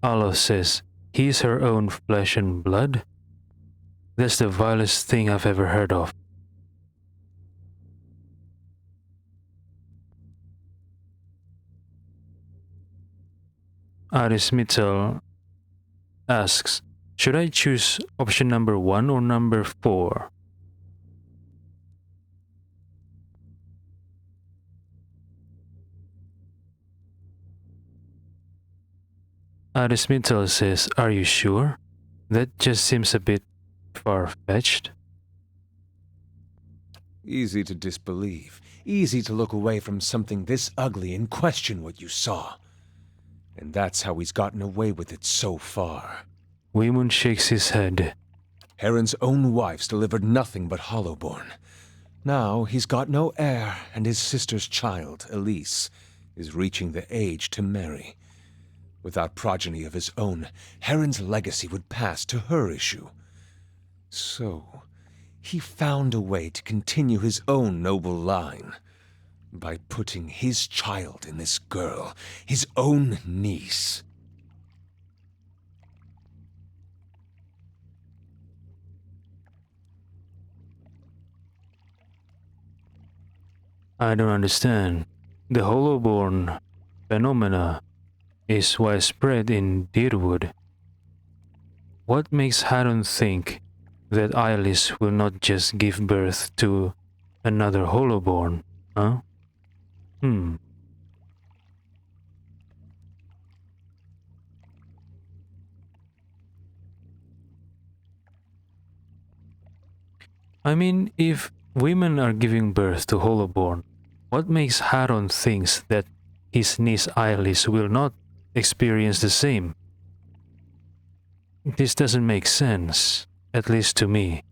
Allah says he's her own flesh and blood? That's the vilest thing I've ever heard of. Arismital asks, "Should I choose option number 1 or number 4? Arismital says, "Are you sure? That just seems a bit far-fetched." Easy to disbelieve. Easy to look away from something this ugly and question what you saw. And that's how he's gotten away with it so far. Weemoon shakes his head. Heron's own wife's delivered nothing but hollowborn. Now he's got no heir, and his sister's child, Elise, is reaching the age to marry. Without progeny of his own, Heron's legacy would pass to her issue. So, he found a way to continue his own noble line by putting his child in this girl, his own niece. I don't understand. The hollowborn phenomena is widespread in Deerwood. What makes Haron think that Ailis will not just give birth to another hollowborn, huh? I mean, if women are giving birth to Holoborn, what makes Haron thinks that his niece Ailis will not experience the same? This doesn't make sense, at least to me.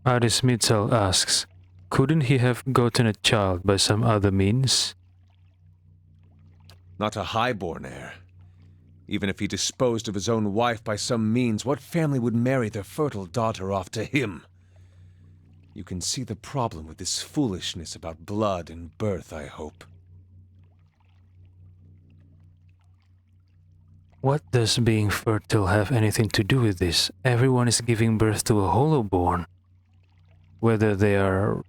Arismital asks, couldn't he have gotten a child by some other means? Not a highborn heir. Even if he disposed of his own wife by some means, what family would marry their fertile daughter off to him? You can see the problem with this foolishness about blood and birth, I hope. What does being fertile have anything to do with this? Everyone is giving birth to a Holoborn, whether they are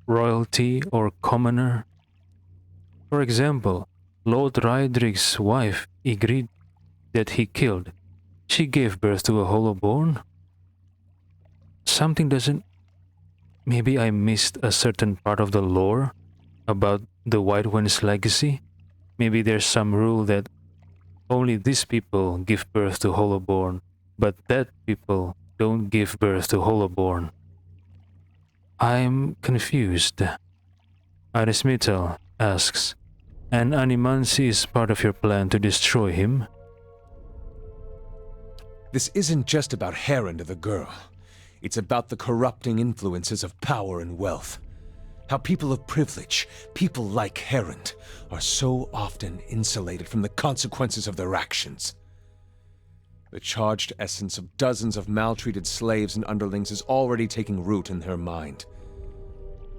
royalty or commoner. For example, Lord Rydrig's wife, Ygritte, that he killed, she gave birth to a Holoborn? Something doesn't... Maybe I missed a certain part of the lore about the White One's legacy? Maybe there's some rule that only these people give birth to Holoborn, but that people don't give birth to Holoborn. I'm confused. Arismital asks, and animancy is part of your plan to destroy him? This isn't just about Heron the girl. It's about the corrupting influences of power and wealth. How people of privilege, people like Heron, are so often insulated from the consequences of their actions. The charged essence of dozens of maltreated slaves and underlings is already taking root in her mind.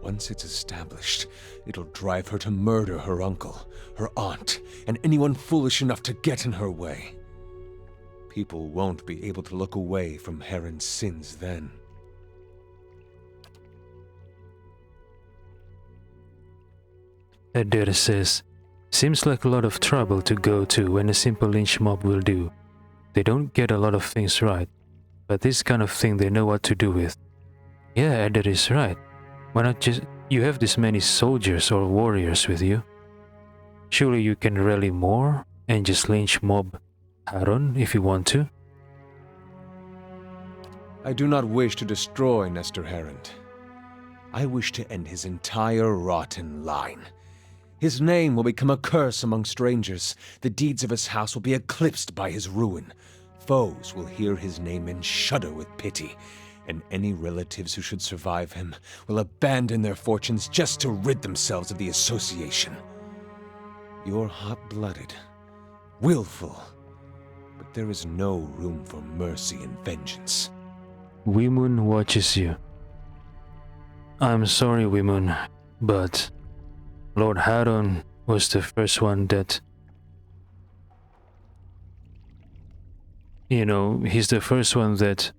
Once it's established, it'll drive her to murder her uncle, her aunt, and anyone foolish enough to get in her way. People won't be able to look away from Heron's sins then. Eder says, seems like a lot of trouble to go to when a simple lynch mob will do. They don't get a lot of things right, but this kind of thing they know what to do with. Yeah, Eder is right. Why not just... You have this many soldiers or warriors with you. Surely you can rally more and just lynch mob Haron if you want to. I do not wish to destroy Nestor Heron. I wish to end his entire rotten line. His name will become a curse among strangers. The deeds of his house will be eclipsed by his ruin. Foes will hear his name and shudder with pity. And any relatives who should survive him will abandon their fortunes just to rid themselves of the association. You're hot-blooded, willful, but there is no room for mercy and vengeance. Wimun watches you. I'm sorry, Wimun, but Lord Haron was the first one that... he's the first one that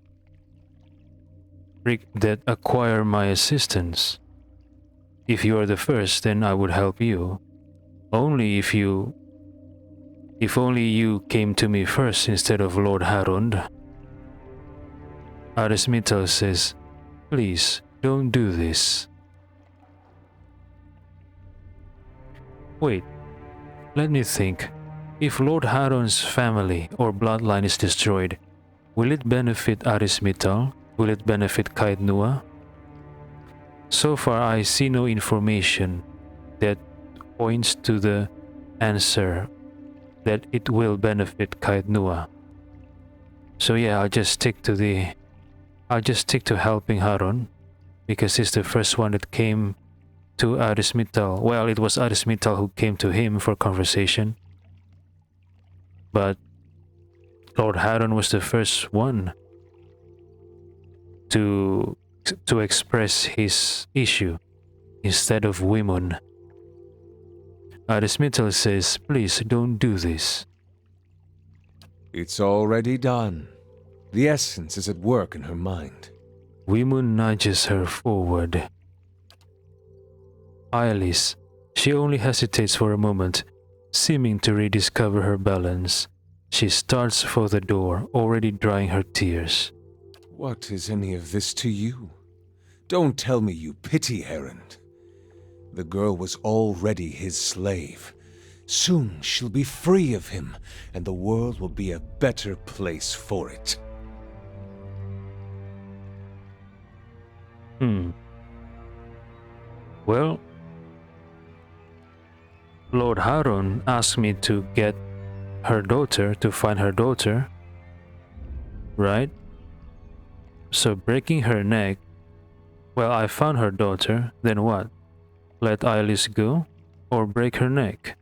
acquire my assistance. If you are the first, then I would help you. Only if only you came to me first instead of Lord Harond. Arismital says, please, don't do this. Wait, let me think. If Lord Harond's family or bloodline is destroyed, will it benefit Arismital? Will it benefit Kaid Nua? So far, I see no information that points to the answer that it will benefit Kaid Nua. So yeah, I'll just stick to helping Haron, because he's the first one that came to Arismital. Well, it was Arismital who came to him for conversation, but Lord Haron was the first one to express his issue instead of Wimun. Arismital says, please don't do this. It's already done. The essence is at work in her mind. Wimun nudges her forward. Ailis, she only hesitates for a moment, seeming to rediscover her balance. She starts for the door, already drying her tears. What is any of this to you? Don't tell me you pity Heron. The girl was already his slave. Soon she'll be free of him, and the world will be a better place for it. Well, Lord Harun asked me to get her daughter, to find her daughter, right? So breaking her neck, well, I found her daughter, then what? Let Ailis go or break her neck?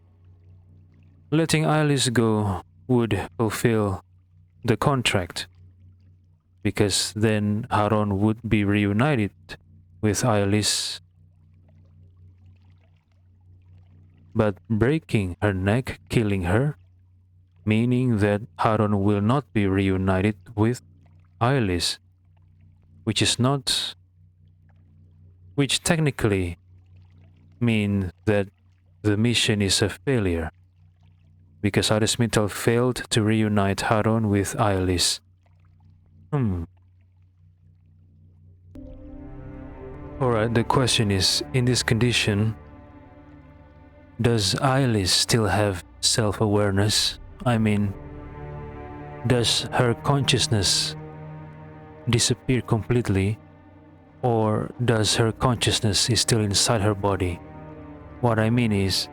Letting Ailis go would fulfill the contract, because then Harun would be reunited with Ailis. But breaking her neck, killing her, meaning that Harun will not be reunited with Ailis, which technically means that the mission is a failure, because Aris Mittal failed to reunite Harun with Ailis. Alright, the question is, in this condition, does Ailis still have self-awareness? I mean, does her consciousness disappear completely, or does her consciousness is still inside her body? What I mean is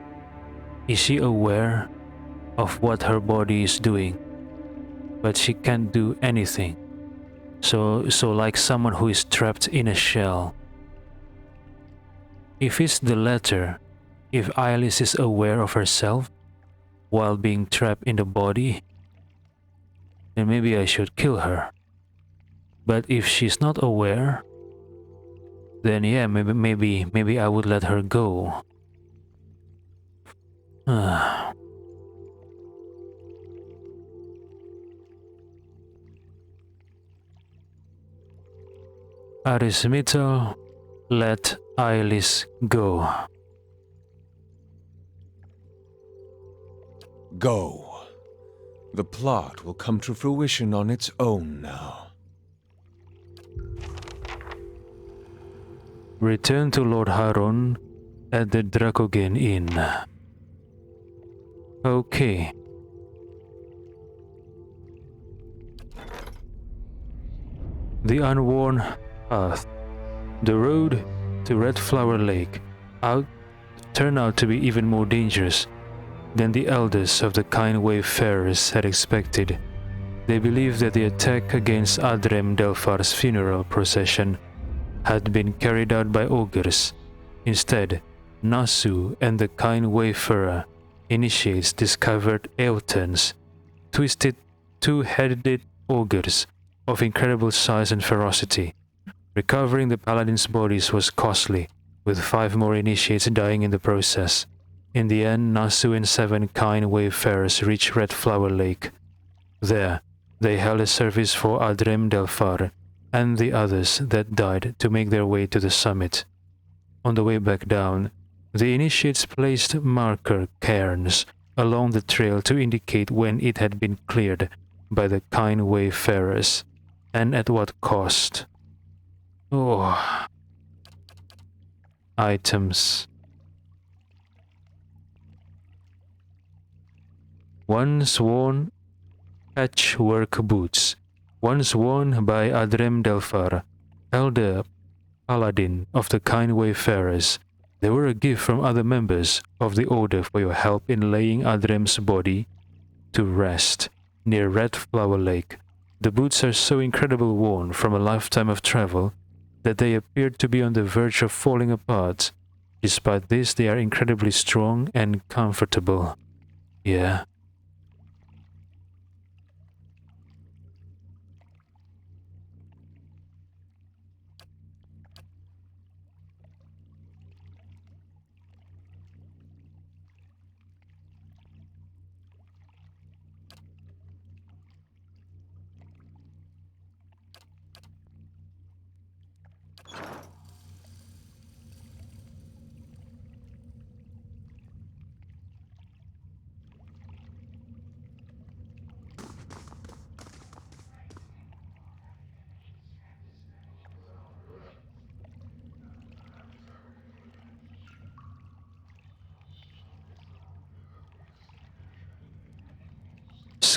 she aware of what her body is doing, but she can't do anything? So like someone who is trapped in a shell. If it's the latter, if Ailis is aware of herself while being trapped in the body, then maybe I should kill her. But if she's not aware, then yeah, maybe I would let her go. Aris Mittal, let Ailis go. Go. The plot will come to fruition on its own now. Return to Lord Harun at the Dracogen Inn. Okay. The unworn path. The road to Red Flower Lake turned out to be even more dangerous than the elders of the kind wayfarers had expected. They believed that the attack against Adrem Delphar's funeral procession had been carried out by ogres. Instead, Nasu and the kind wayfarer initiates discovered Eotens, twisted two-headed ogres of incredible size and ferocity. Recovering the paladins' bodies was costly, with 5 more initiates dying in the process. In the end, Nasu and 7 kind wayfarers reached Red Flower Lake. There, they held a service for Adrem Delphar and the others that died to make their way to the summit. On the way back down, the initiates placed marker cairns along the trail to indicate when it had been cleared by the kind wayfarers, and at what cost. Oh. Items. Once worn patchwork boots, once worn by Adrem Delphar, elder paladin of the kind wayfarers. They were a gift from other members of the order for your help in laying Adrem's body to rest near Red Flower Lake. The boots are so incredibly worn from a lifetime of travel that they appear to be on the verge of falling apart. Despite this, they are incredibly strong and comfortable. Yeah.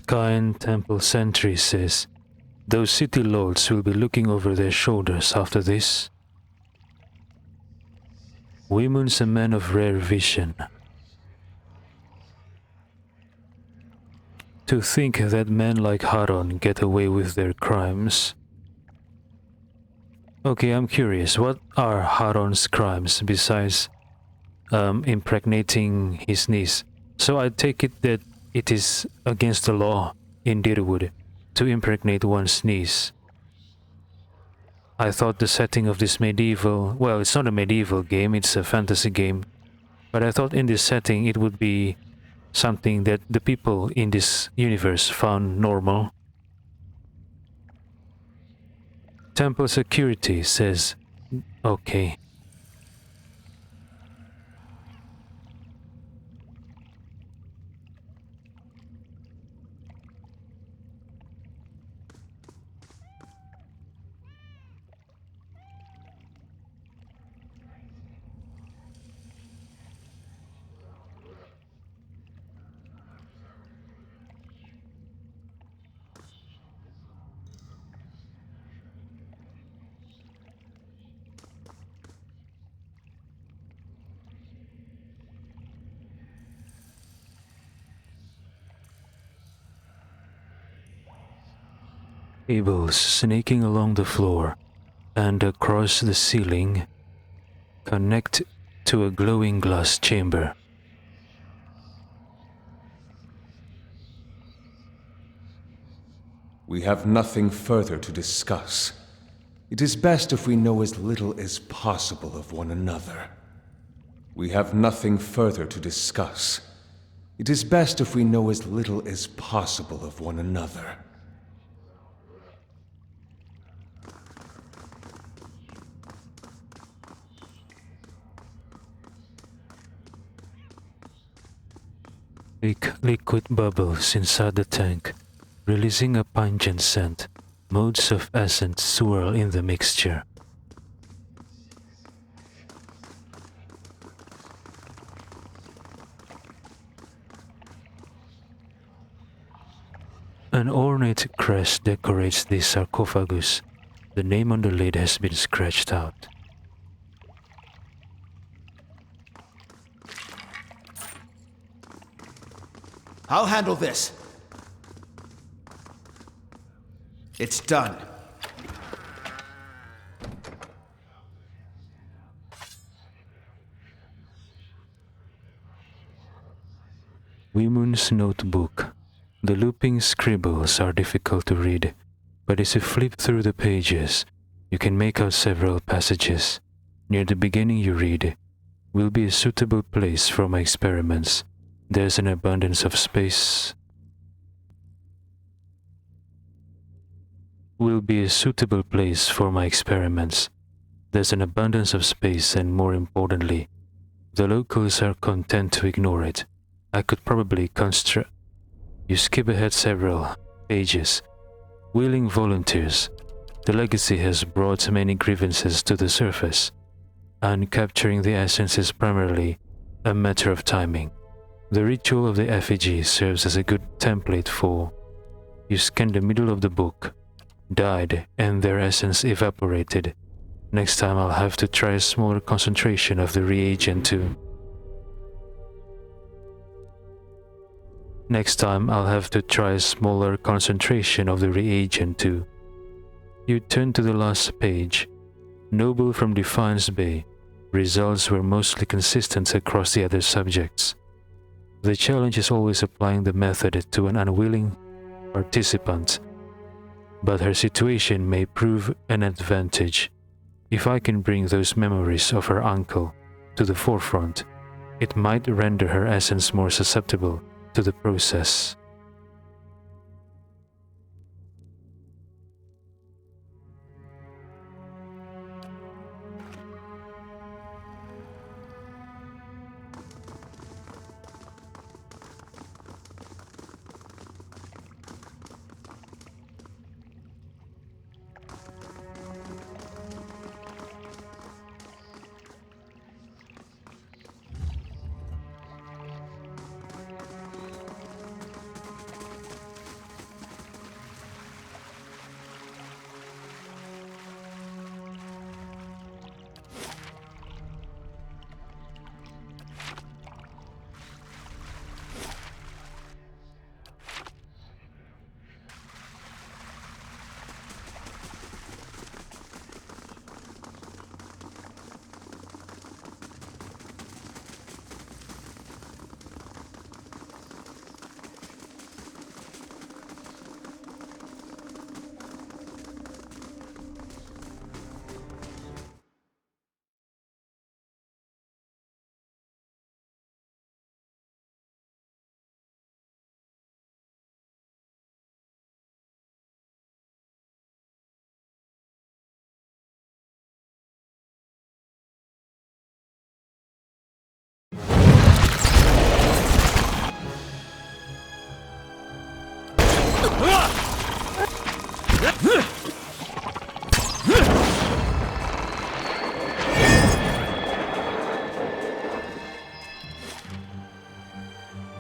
kind temple sentry says those city lords will be looking over their shoulders after this. Women's a man of rare vision. To think that men like Haron get away with their crimes. Okay, I'm curious, what are Haron's crimes besides impregnating his niece? So I take it that it is against the law in Deerwood to impregnate one's niece. I thought the setting of this medieval, well, it's not a medieval game, it's a fantasy game, but I thought in this setting it would be something that the people in this universe found normal. Temple security says, okay. Cables snaking along the floor and across the ceiling connect to a glowing glass chamber. We have nothing further to discuss. It is best if we know as little as possible of one another. We have nothing further to discuss. It is best if we know as little as possible of one another. Liquid bubbles inside the tank, releasing a pungent scent. Modes of essence swirl in the mixture. An ornate crest decorates the sarcophagus. The name on the lid has been scratched out. I'll handle this. It's done. Wimun's notebook. The looping scribbles are difficult to read, but as you flip through the pages, you can make out several passages. Near the beginning you read, "Will be a suitable place for my experiments. There's an abundance of space. Will be a suitable place for my experiments. There's an abundance of space and more importantly, the locals are content to ignore it. I could probably construct..." You skip ahead several pages. Willing volunteers. The legacy has brought many grievances to the surface, and capturing the essence is primarily a matter of timing. The ritual of the effigy serves as a good template for... You scan the middle of the book. Died and their essence evaporated. Next time I'll have to try a smaller concentration of the reagent to... Next time I'll have to try a smaller concentration of the reagent too. You turn to the last page. Noble from Defiance Bay. Results were mostly consistent across the other subjects. The challenge is always applying the method to an unwilling participant, but her situation may prove an advantage. If I can bring those memories of her uncle to the forefront, it might render her essence more susceptible to the process.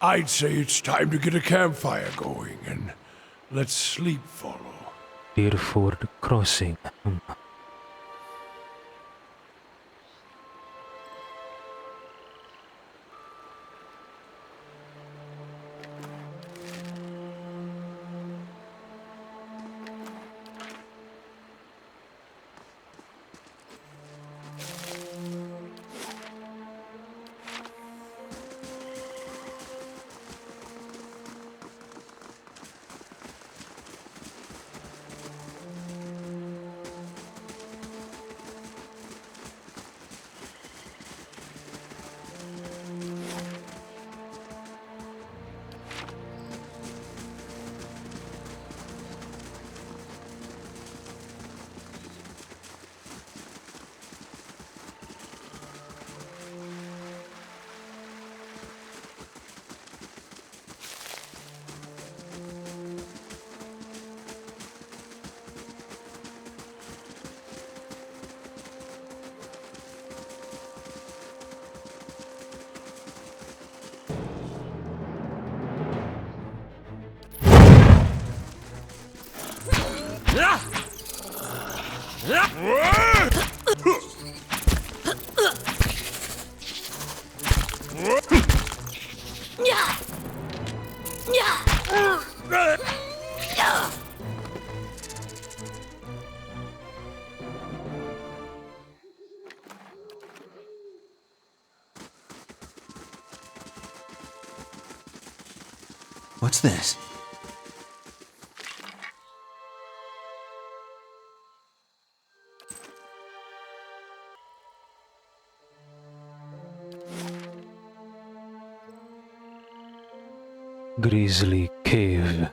I'd say it's time to get a campfire going, and let sleep follow. Deerford Crossing. What's this? Grizzly Cave.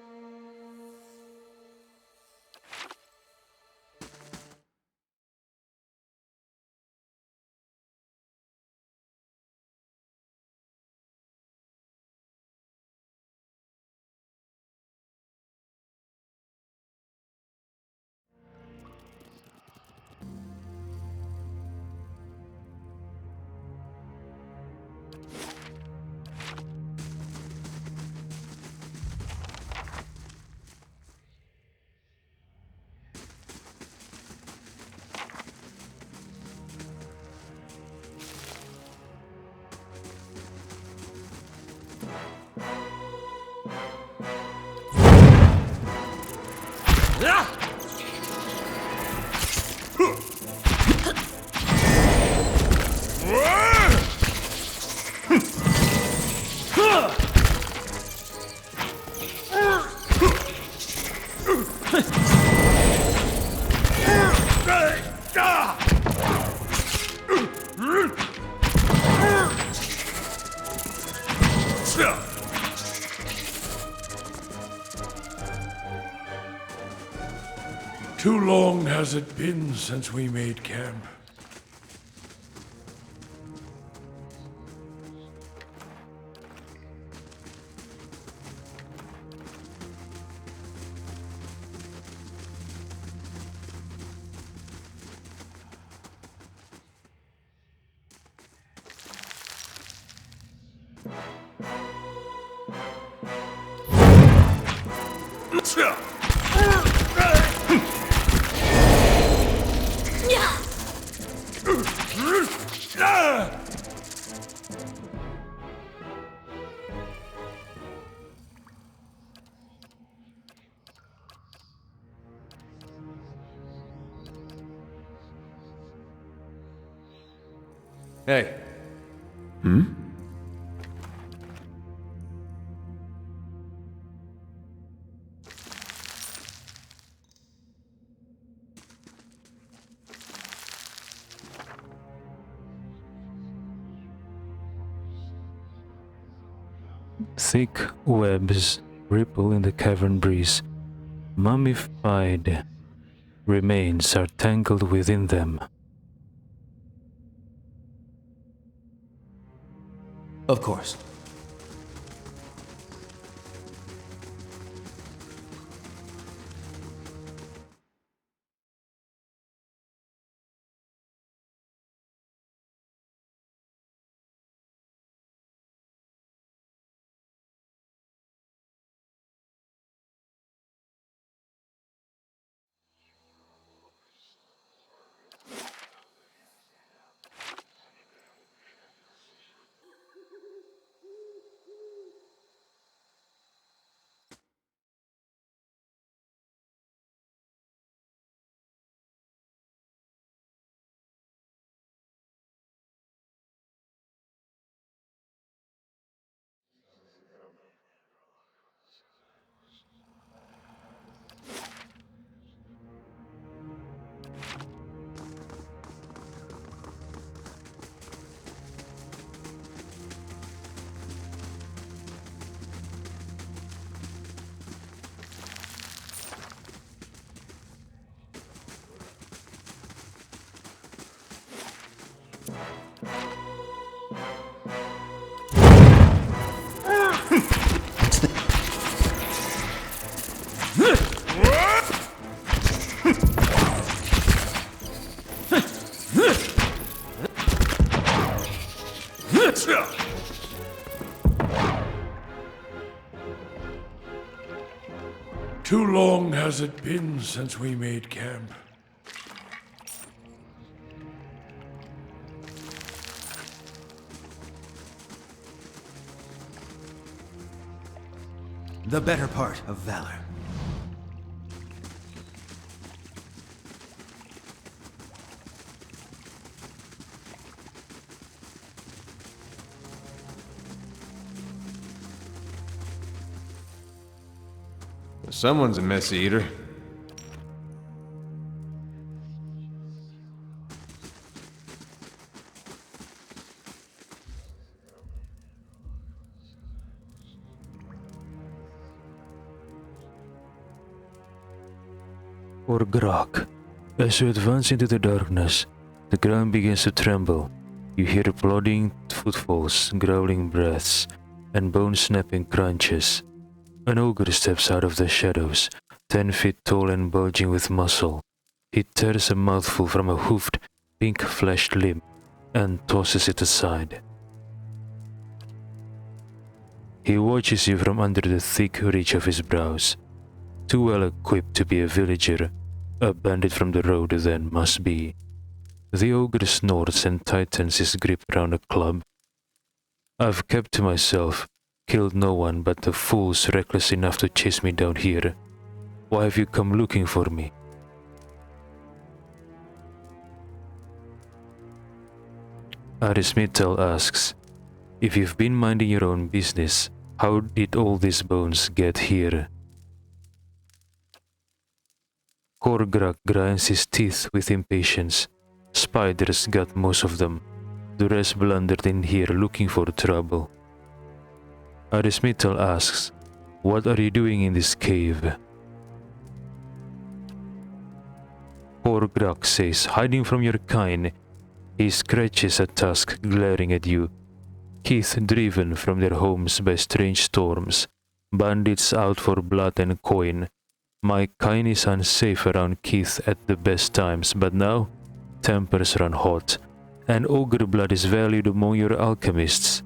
Too long has it been since we made camp. Hey. Thick webs ripple in the cavern breeze. Mummified remains are tangled within them. Of course. Too long has it been since we made camp. The better part of valor. Someone's a messy eater. Or Grok. As you advance into the darkness, the ground begins to tremble. You hear plodding footfalls, growling breaths, and bone-snapping crunches. An ogre steps out of the shadows, 10 feet tall and bulging with muscle. He tears a mouthful from a hoofed, pink-fleshed limb and tosses it aside. He watches you from under the thick ridge of his brows. Too well equipped to be a villager, a bandit from the road then must be. The ogre snorts and tightens his grip around a club. I've kept to myself, killed no one but the fools reckless enough to chase me down here. Why have you come looking for me? Arismital asks, if you've been minding your own business, how did all these bones get here? Korgrak grinds his teeth with impatience. Spiders got most of them. The rest blundered in here looking for trouble. Arismital asks, what are you doing in this cave? Korgrak says, hiding from your kind. He scratches a tusk, glaring at you. Keith driven from their homes by strange storms. Bandits out for blood and coin. My kind is unsafe around Keith at the best times, but now tempers run hot, and ogre blood is valued among your alchemists.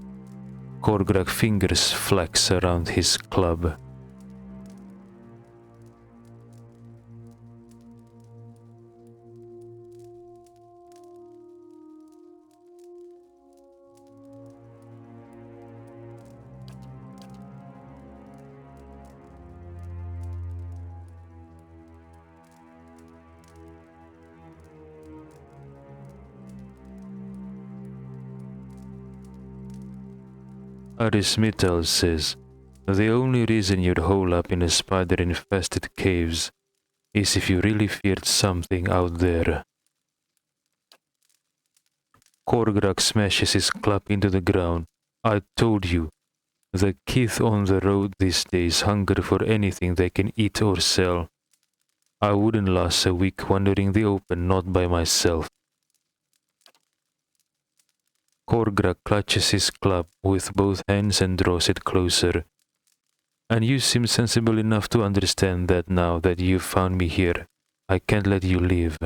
Korgrak fingers flex around his club. Arismital says, the only reason you'd hole up in a spider-infested caves is if you really feared something out there. Korgrak smashes his club into the ground. I told you, the kids on the road these days hunger for anything they can eat or sell. I wouldn't last a week wandering the open not by myself. Korgrak clutches his club with both hands and draws it closer. And you seem sensible enough to understand that now that you've found me here, I can't let you leave.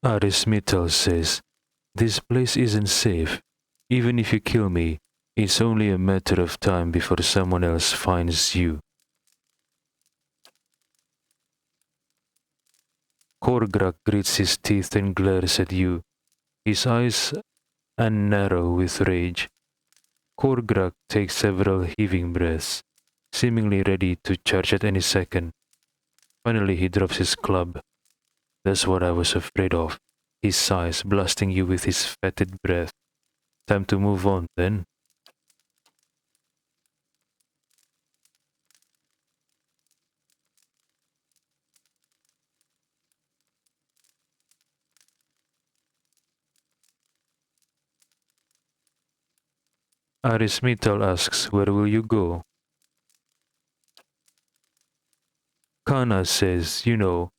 Arismital says, this place isn't safe. Even if you kill me, it's only a matter of time before someone else finds you. Korgrak grits his teeth and glares at you, his eyes narrow with rage. Korgrak takes several heaving breaths, seemingly ready to charge at any second. Finally he drops his club. That's what I was afraid of. He sighs, blasting you with his fetid breath. Time to move on, then. Arismetal asks, where will you go? Kana says, you know,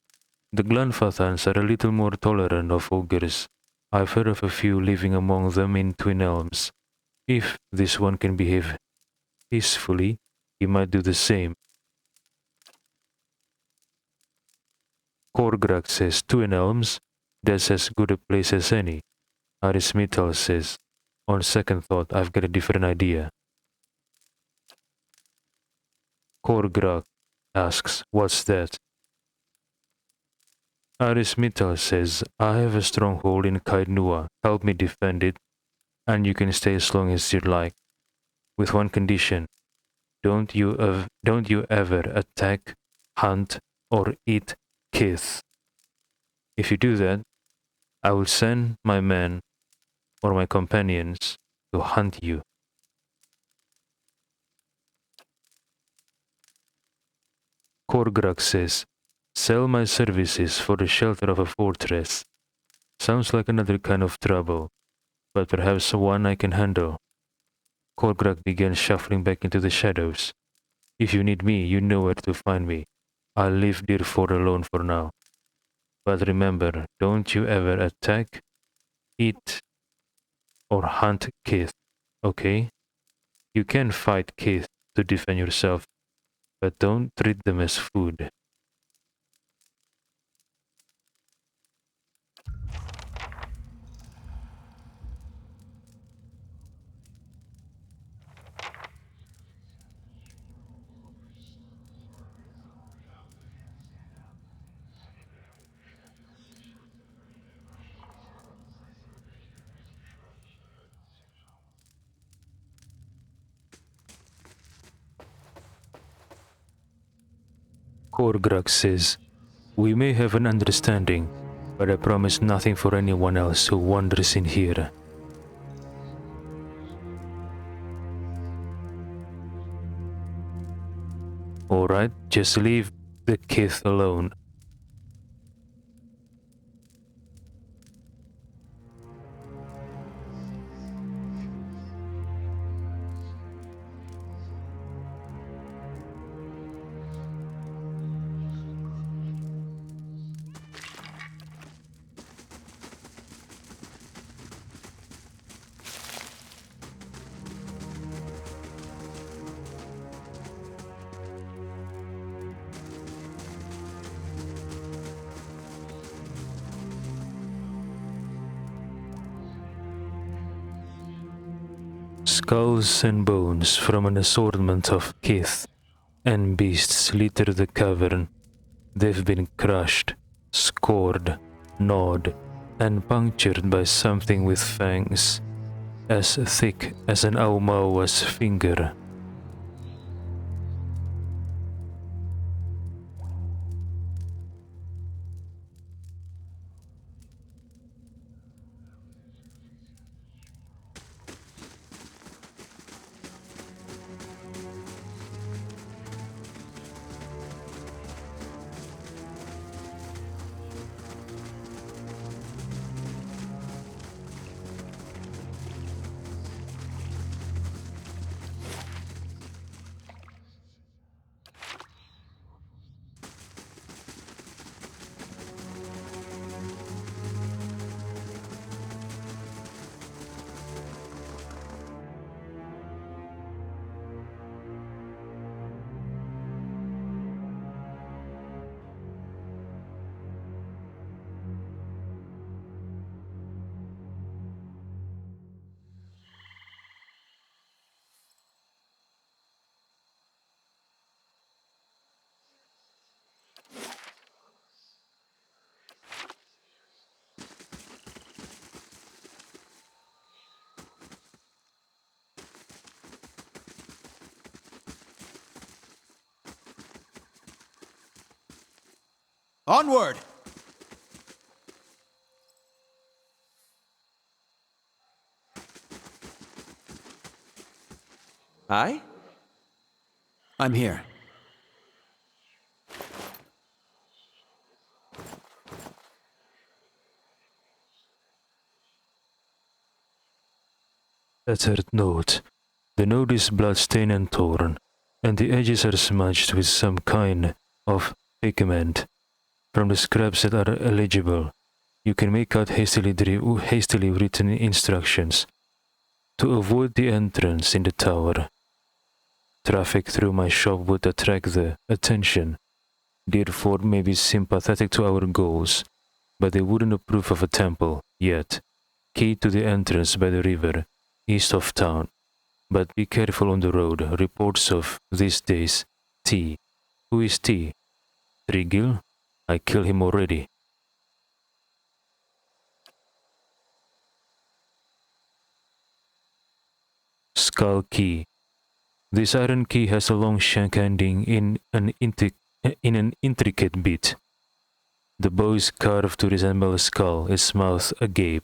the Glanfathans are a little more tolerant of ogres. I've heard of a few living among them in Twin Elms. If this one can behave peacefully, he might do the same. Korgrak says, Twin Elms, that's as good a place as any. Arismetal says, on second thought, I've got a different idea. Korgrak asks, what's that? Arismetal says, I have a stronghold in Kainua. Help me defend it, and you can stay as long as you like. With one condition. Don't you ever attack, hunt, or eat Kith. If you do that, I will send my men or my companions to hunt you. Korgrak says, sell my services for the shelter of a fortress. Sounds like another kind of trouble, but perhaps one I can handle. Korgrak began shuffling back into the shadows. If you need me, you know where to find me. I'll leave Deerford alone for now. But remember, don't you ever attack, eat, or hunt Kith, okay? You can fight Kith to defend yourself, but don't treat them as food. Korgrak says, we may have an understanding, but I promise nothing for anyone else who wanders in here. Alright, just leave the Kith alone. Skulls and bones from an assortment of Kith and beasts litter the cavern. They've been crushed, scored, gnawed, and punctured by something with fangs, as thick as an Aumawa's finger. Onward! Hi? I'm here. Lettered note. The node is blood-stained and torn, and the edges are smudged with some kind of pigment. From the scraps that are illegible, you can make out hastily written instructions. To avoid the entrance in the tower. Traffic through my shop would attract the attention. Therefore may be sympathetic to our goals, but they wouldn't approve of a temple, yet. Key to the entrance by the river, east of town. But be careful on the road. Reports of these days. T. Who is T? Trigil? I killed him already. Skull key. This iron key has a long shank ending in an intricate bit. The bow is carved to resemble a skull, its mouth agape.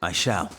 I shall.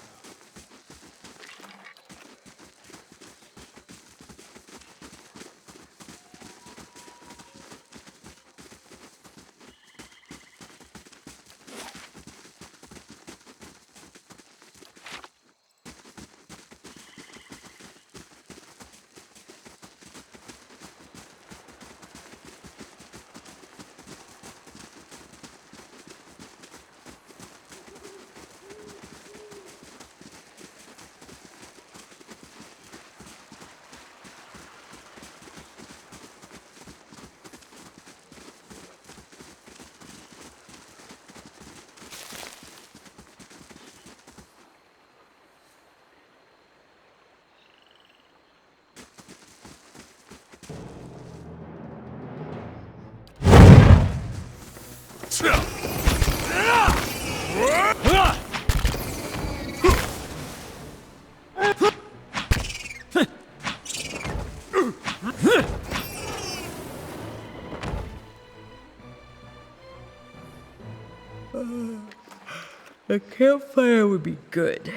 A campfire would be good.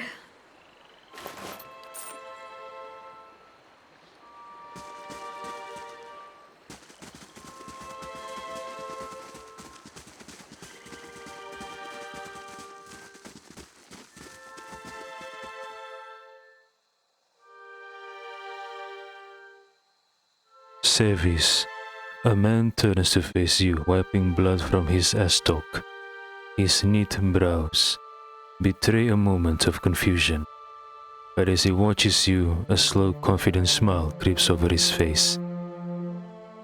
Sevis. A man turns to face you, wiping blood from his estoc. His knit brows betray a moment of confusion, but as he watches you, a slow, confident smile creeps over his face.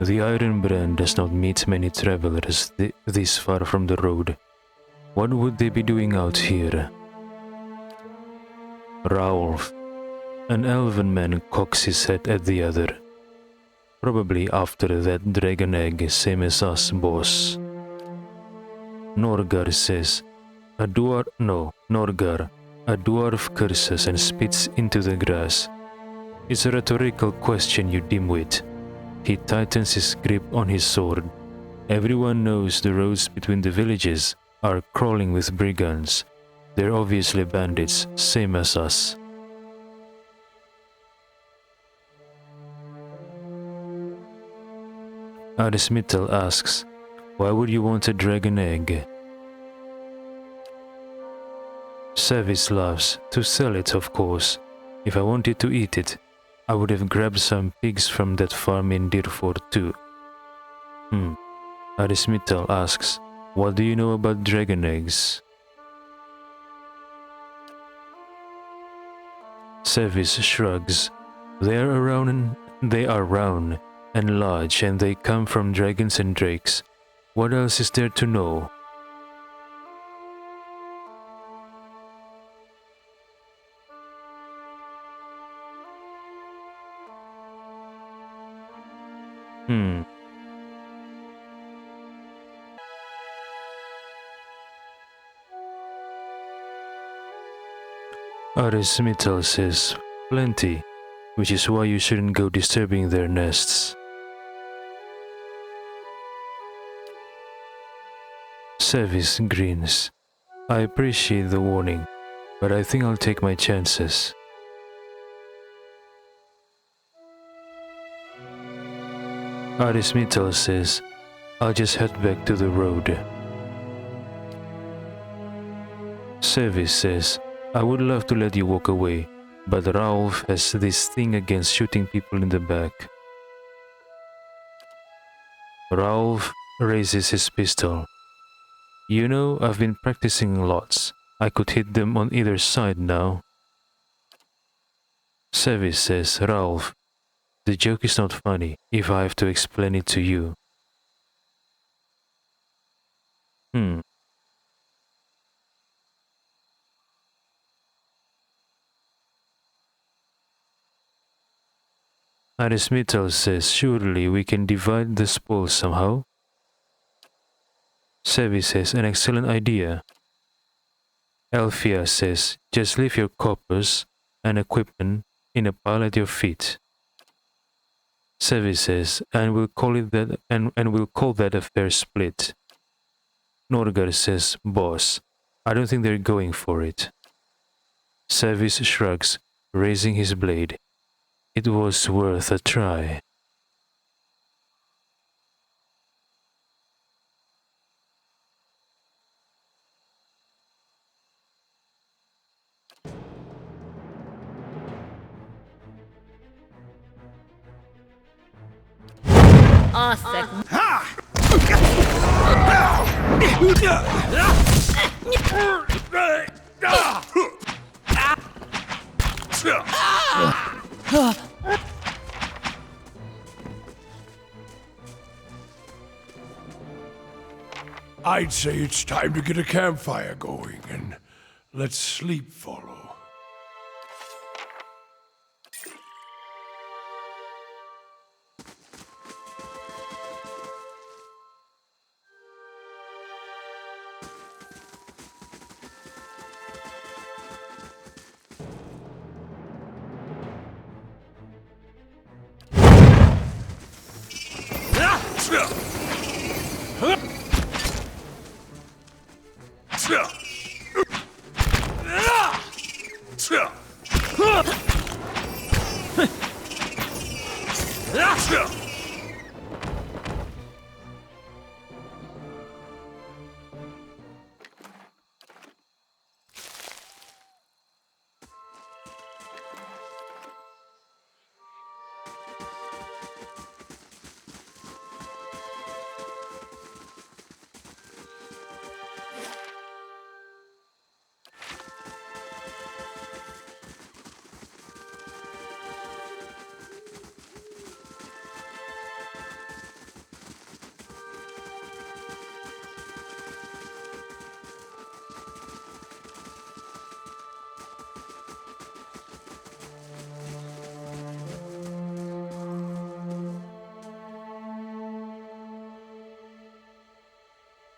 The Iron Brand does not meet many travelers this far from the road. What would they be doing out here? Raulf. An elven man cocks his head at the other. Probably after that dragon egg, same as us, boss. Norgar says, Norgar. A dwarf curses and spits into the grass. It's a rhetorical question, you dimwit. He tightens his grip on his sword. Everyone knows the roads between the villages are crawling with brigands. They're obviously bandits, same as us. Arismitel asks, why would you want a dragon egg? Sevis laughs, to sell it, of course. If I wanted to eat it, I would have grabbed some pigs from that farm in Dirford too. Arismital asks, what do you know about dragon eggs? Sevis shrugs. They are round and large, and they come from dragons and drakes. What else is there to know? Arismital says, plenty, which is why you shouldn't go disturbing their nests. Sevis grins. I appreciate the warning, but I think I'll take my chances. Arismital says, I'll just head back to the road. Sevis says, I would love to let you walk away, but Ralph has this thing against shooting people in the back. Ralph raises his pistol. You know, I've been practicing lots. I could hit them on either side now. Sevis says, Ralph, the joke is not funny if I have to explain it to you. Arismital says, surely we can divide the spoils somehow. Sevi says, an excellent idea. Elfia says, just leave your coppers and equipment in a pile at your feet. Sevi says, and we'll call that a fair split. Norgar says, boss, I don't think they're going for it. Sevis shrugs, raising his blade. It was worth a try. Awesome. I'd say it's time to get a campfire going and let sleep follow.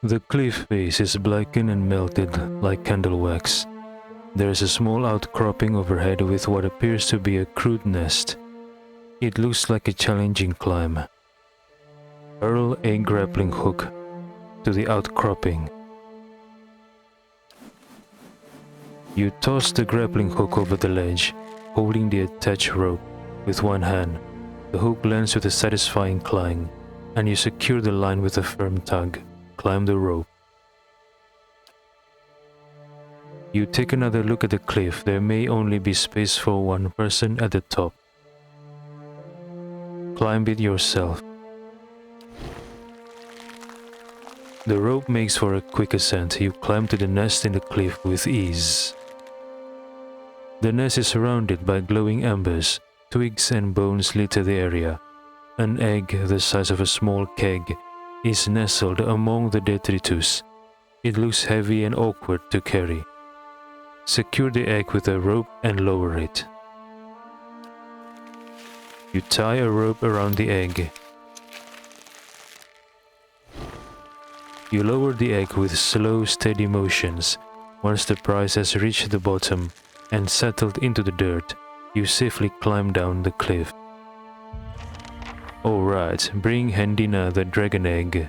The cliff face is blackened and melted like candle wax. There is a small outcropping overhead with what appears to be a crude nest. It looks like a challenging climb. Hurl a grappling hook to the outcropping. You toss the grappling hook over the ledge, holding the attached rope with one hand. The hook lands with a satisfying clang, and you secure the line with a firm tug. Climb the rope. You take another look at the cliff. There may only be space for one person at the top. Climb it yourself. The rope makes for a quick ascent. You climb to the nest in the cliff with ease. The nest is surrounded by glowing embers. Twigs and bones litter the area. An egg the size of a small keg is nestled among the detritus. It looks heavy and awkward to carry. Secure the egg with a rope and lower it. You tie a rope around the egg. You lower the egg with slow, steady motions. Once the prize has reached the bottom and settled into the dirt, you safely climb down the cliff. Alright, bring Hendina the dragon egg.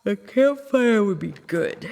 A campfire would be good.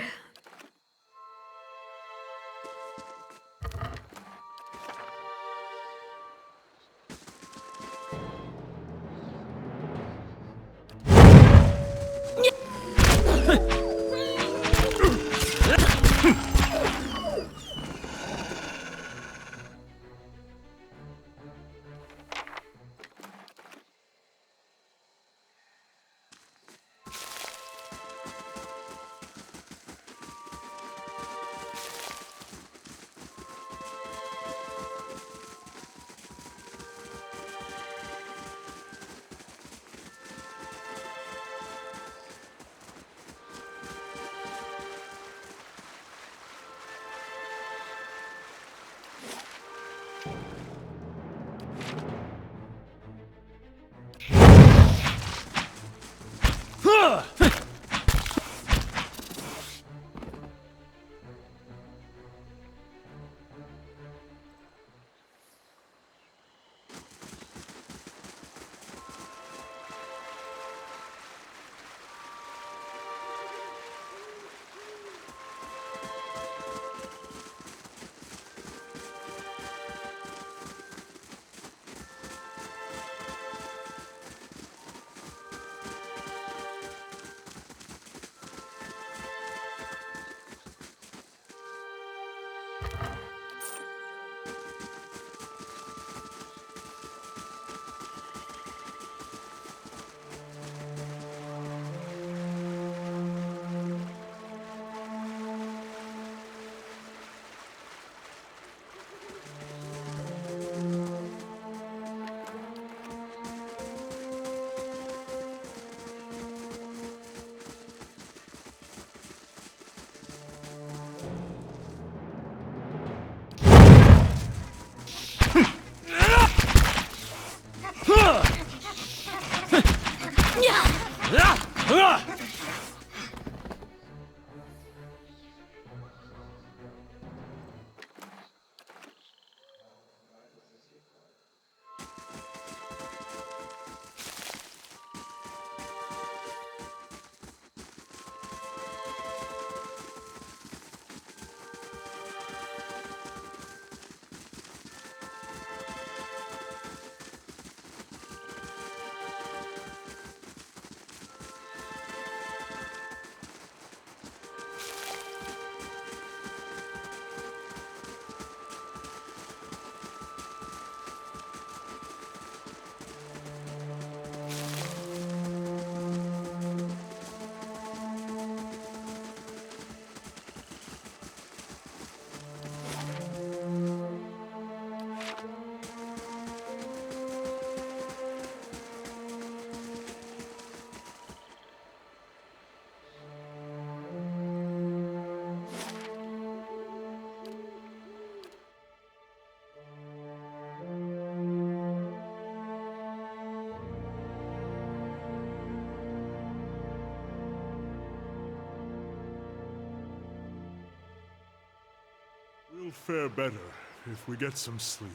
We'll fare better if we get some sleep.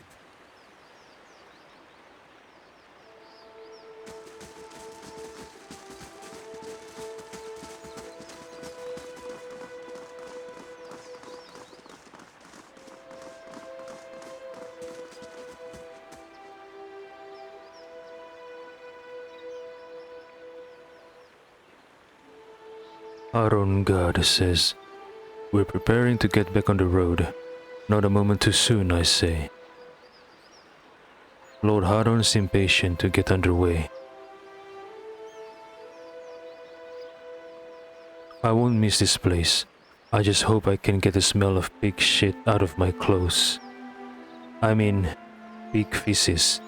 Our God says, we're preparing to get back on the road. Not a moment too soon, I say. Lord Haron's impatient to get underway. I won't miss this place. I just hope I can get the smell of pig shit out of my clothes. I mean, pig feces.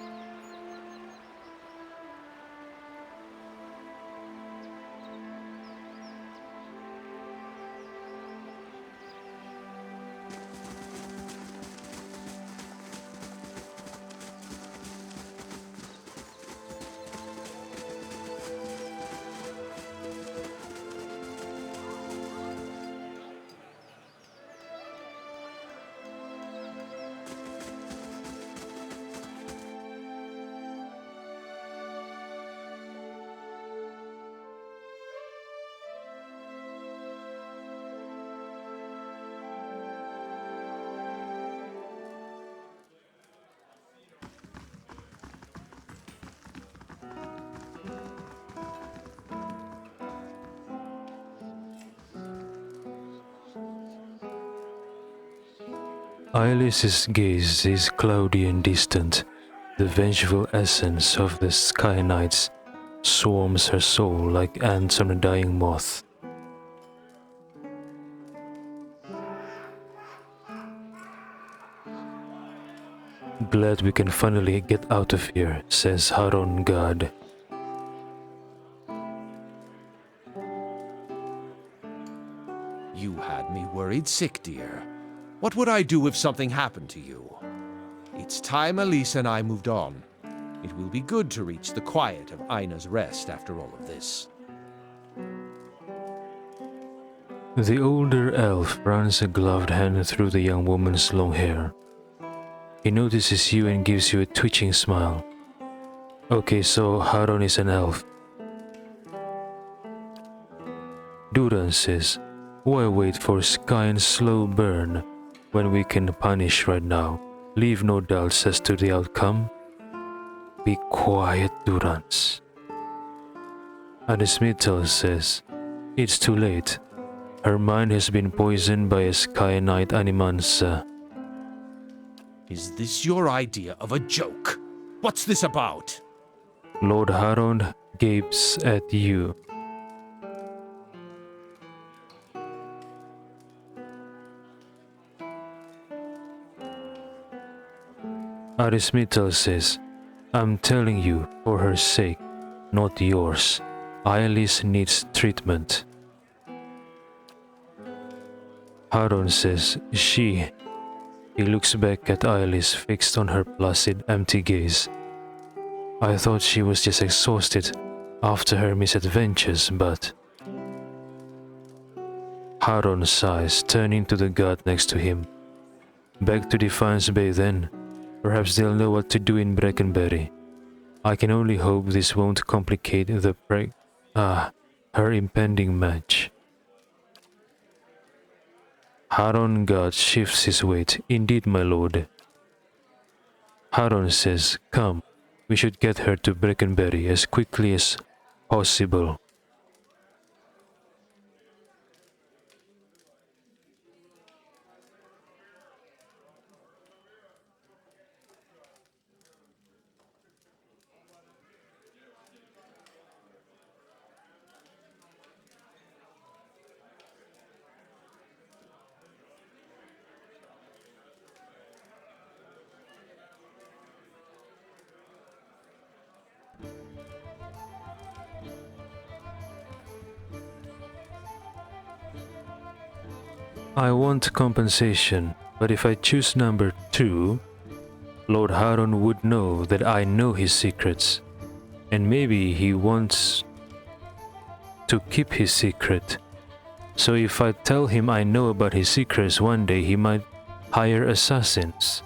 Ilis's gaze is cloudy and distant. The vengeful essence of the Sky Knights swarms her soul like ants on a dying moth. Glad we can finally get out of here, says Haron God. You had me worried sick, dear. What would I do if something happened to you? It's time Elise and I moved on. It will be good to reach the quiet of Ina's rest after all of this. The older elf runs a gloved hand through the young woman's long hair. He notices you and gives you a twitching smile. Okay, so Haron is an elf. Duran says, why wait for sky and slow burn when we can punish right now? Leave no doubts as to the outcome. Be quiet, Durans. And Smithel says, it's too late. Her mind has been poisoned by a Sky Knight Animansa. Is this your idea of a joke? What's this about? Lord Haron gapes at you. Arismital says, I'm telling you for her sake, not yours. Ailis needs treatment. Haron says, she. He looks back at Ailis fixed on her placid, empty gaze. I thought she was just exhausted after her misadventures, but... Haron sighs, turning to the god next to him. Back to Defiance Bay then. Perhaps they'll know what to do in Breckenberry. I can only hope this won't complicate her impending match. Haron God shifts his weight. Indeed, my lord. Haron says, come, we should get her to Breckenberry as quickly as possible. I want compensation, but if I choose number 2, Lord Haron would know that I know his secrets, and maybe he wants to keep his secret. So if I tell him I know about his secrets, one day he might hire assassins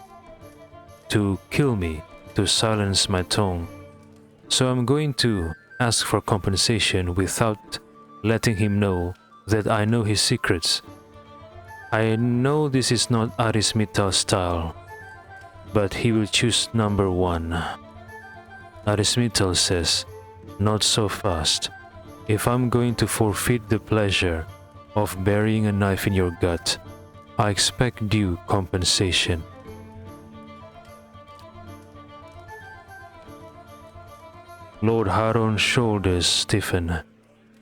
to kill me, to silence my tongue. So I'm going to ask for compensation without letting him know that I know his secrets. I know this is not Arismital's style, but he will choose number one. Arismital says, not so fast. If I'm going to forfeit the pleasure of burying a knife in your gut, I expect due compensation. Lord Haron's shoulders stiffen.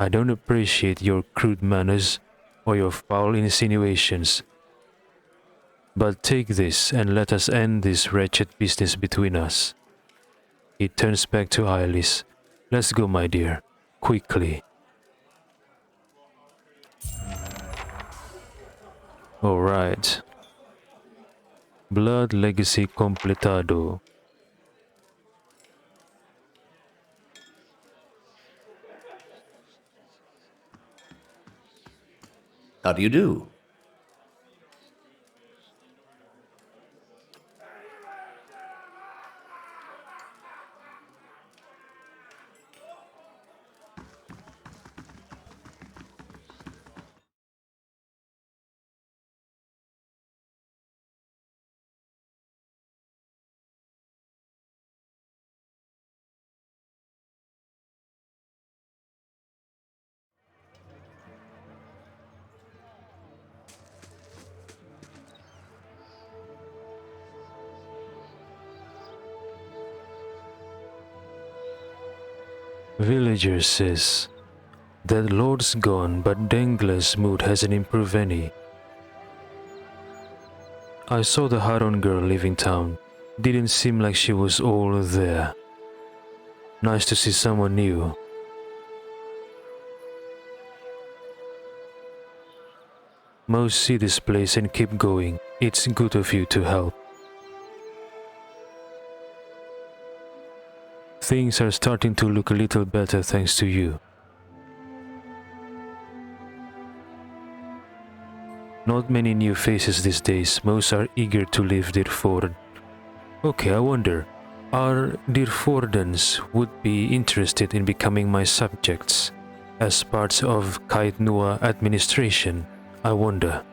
I don't appreciate your crude manners or your foul insinuations. But take this and let us end this wretched business between us. He turns back to Ailis. Let's go, my dear. Quickly. Alright. Blood Legacy completado. How do you do? Villager says that Lord's gone, but Dengla's mood hasn't improved any. I saw the Haron girl leaving town. Didn't seem like she was all there. Nice to see someone new. Most see this place and keep going. It's good of you to help. Things are starting to look a little better thanks to you. Not many new faces these days. Most are eager to leave Dirford. Okay, I wonder, are Dirfordans would be interested in becoming my subjects as parts of Kait Nua administration? I wonder.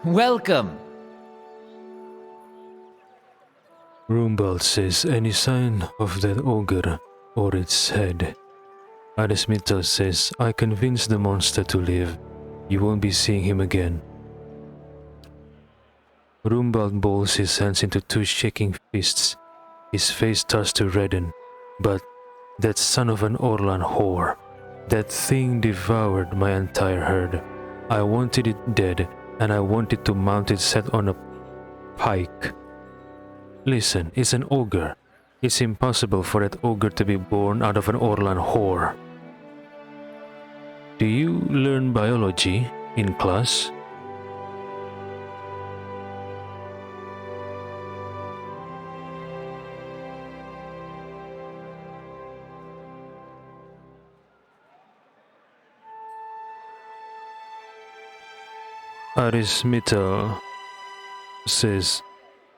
Welcome! Rumbald says, any sign of that ogre or its head? Arismital says, I convinced the monster to leave. You won't be seeing him again. Rumbald balls his hands into two shaking fists. His face starts to redden. But that son of an Orlan whore, that thing devoured my entire herd. I wanted it dead, and I wanted to mount it set on a pike. Listen, it's an ogre. It's impossible for that ogre to be born out of an Orlan whore. Do you learn biology in class? Arismital says,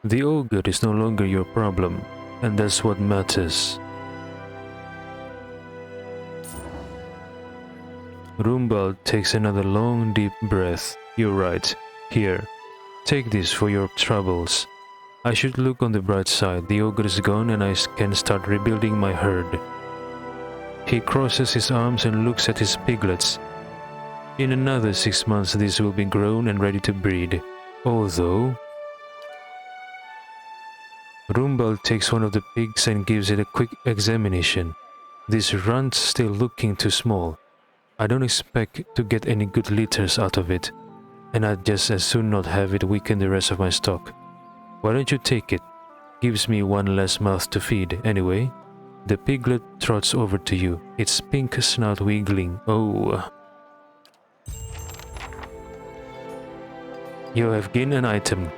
the ogre is no longer your problem, and that's what matters. Rumbald takes another long deep breath. You're right. Here, take this for your troubles. I should look on the bright side. The ogre is gone and I can start rebuilding my herd. He crosses his arms and looks at his piglets. In another 6 months these will be grown and ready to breed. Although... Rumbald takes one of the pigs and gives it a quick examination. This runt's still looking too small. I don't expect to get any good liters out of it, and I'd just as soon not have it weaken the rest of my stock. Why don't you take it? Gives me one less mouth to feed, anyway. The piglet trots over to you, its pink snout wiggling. Oh. You have gained an item.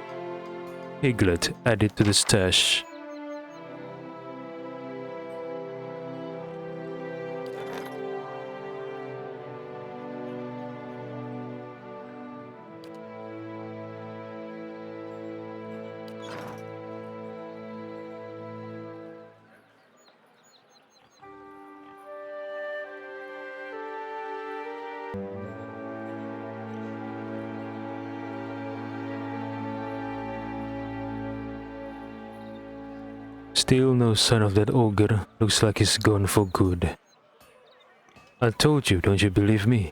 Piglet added to the stash. Still no sign of that ogre. Looks like he's gone for good. I told you, don't you believe me?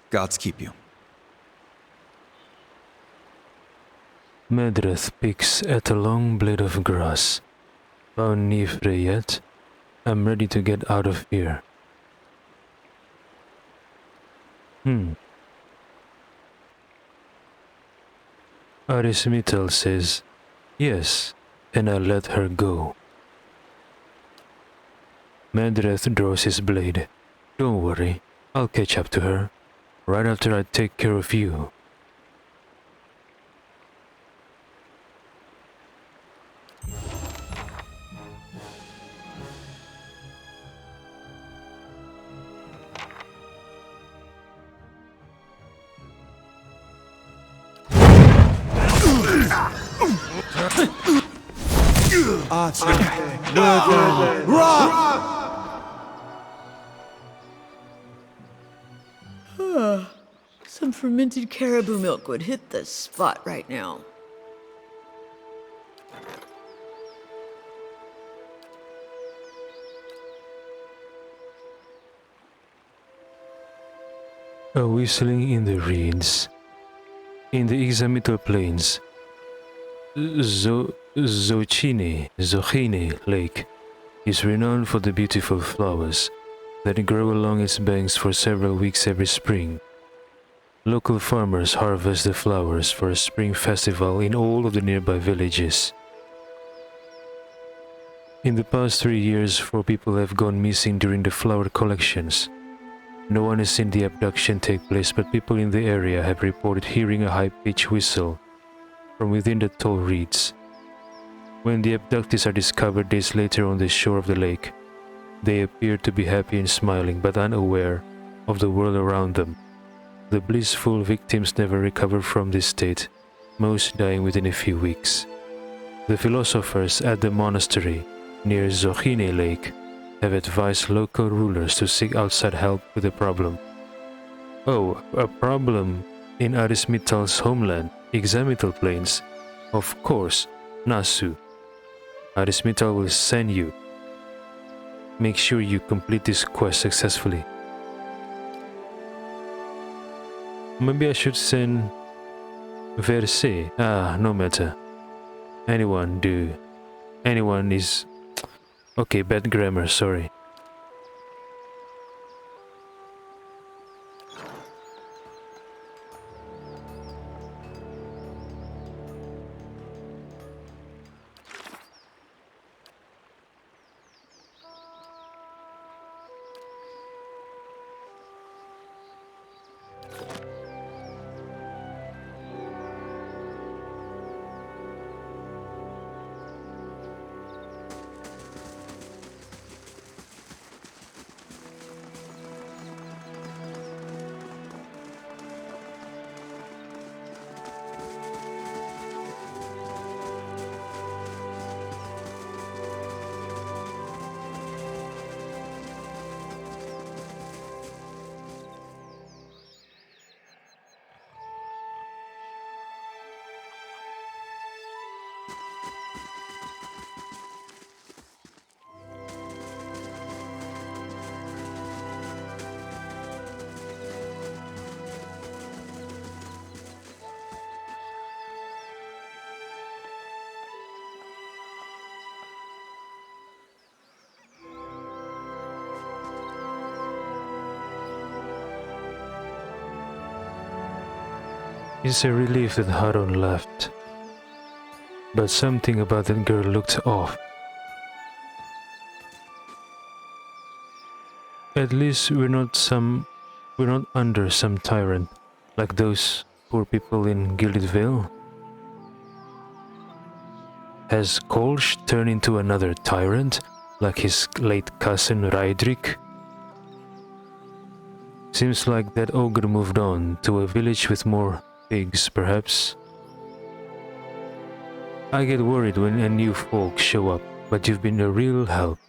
Gods keep you. Medrith picks at a long blade of grass. Found Nifre yet? I'm ready to get out of here. Arismital says, yes, and I let her go. Medrith draws his blade. Don't worry, I'll catch up to her. Right after I take care of you. Some fermented caribou milk would hit this spot right now. A whistling in the reeds. In the Examital Plains, Zochine Lake is renowned for the beautiful flowers that grow along its banks for several weeks every spring. Local farmers harvest the flowers for a spring festival in all of the nearby villages. In the past 3 years, 4 people have gone missing during the flower collections. No one has seen the abduction take place, but people in the area have reported hearing a high-pitched whistle from within the tall reeds. When the abductees are discovered days later on the shore of the lake, they appear to be happy and smiling, but unaware of the world around them. The blissful victims never recover from this state, most dying within a few weeks. The philosophers at the monastery near Zochine Lake have advised local rulers to seek outside help with the problem. Oh, a problem in Arismital's homeland, Examital Plains. Of course, Nasu. Arismital will send you. Make sure you complete this quest successfully. Maybe I should send Verse. No matter. Anyone do. Anyone is... Okay, bad grammar, sorry. It's a relief that Haron left. But something about that girl looked off. At least we're not under some tyrant, like those poor people in Gilded Vale. Has Kolsch turned into another tyrant, like his late cousin Raedric? Seems like that ogre moved on to a village with more pigs, perhaps. I get worried when a new folk show up, but you've been a real help.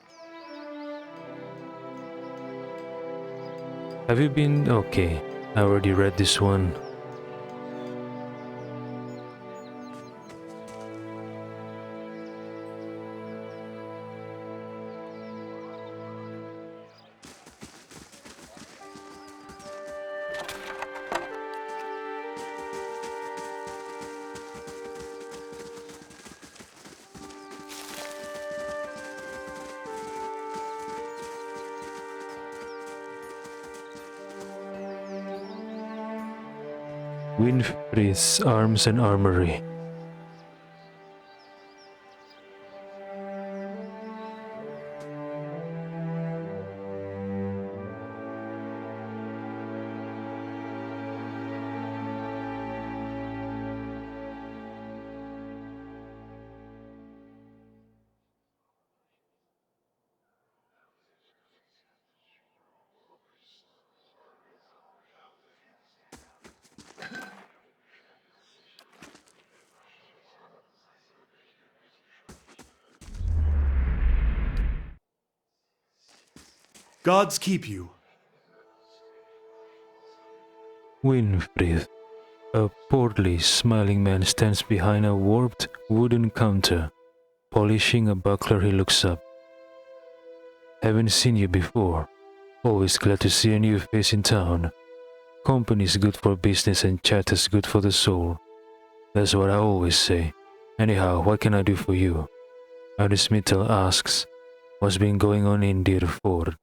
Have you been okay? I already read this one. Winfried's Arms and Armory. Gods keep you. Winfried. A portly, smiling man stands behind a warped wooden counter. Polishing a buckler, he looks up. Haven't seen you before. Always glad to see a new face in town. Company's good for business and chat is good for the soul. That's what I always say. Anyhow, what can I do for you? Arismitel asks, what's been going on in Dirford?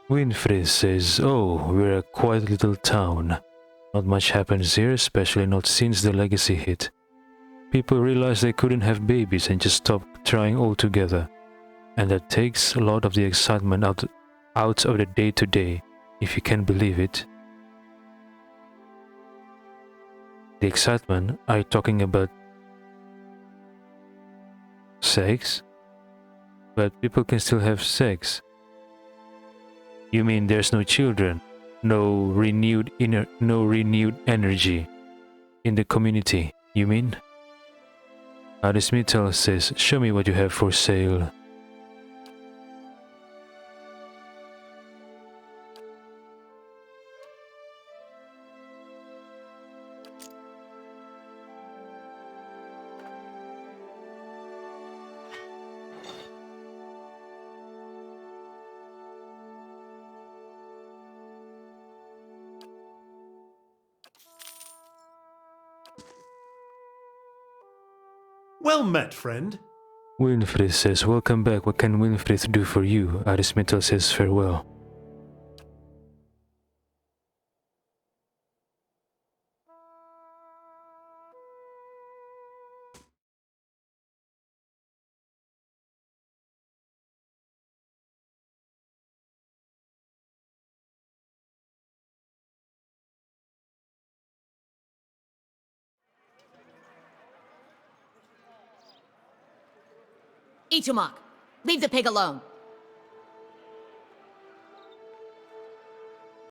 Winfried says, oh, we're a quiet little town. Not much happens here, especially not since the legacy hit. People realized they couldn't have babies and just stopped trying altogether. And that takes a lot of the excitement out of the day-to-day, if you can believe it. The excitement? Are you talking about sex? But people can still have sex. You mean there's no children, no renewed energy in the community, you mean? Arismitel says, show me what you have for sale. Well met, friend. Winfried says, welcome back, what can Winfried do for you? Arismitel says farewell. Ichumak, leave the pig alone.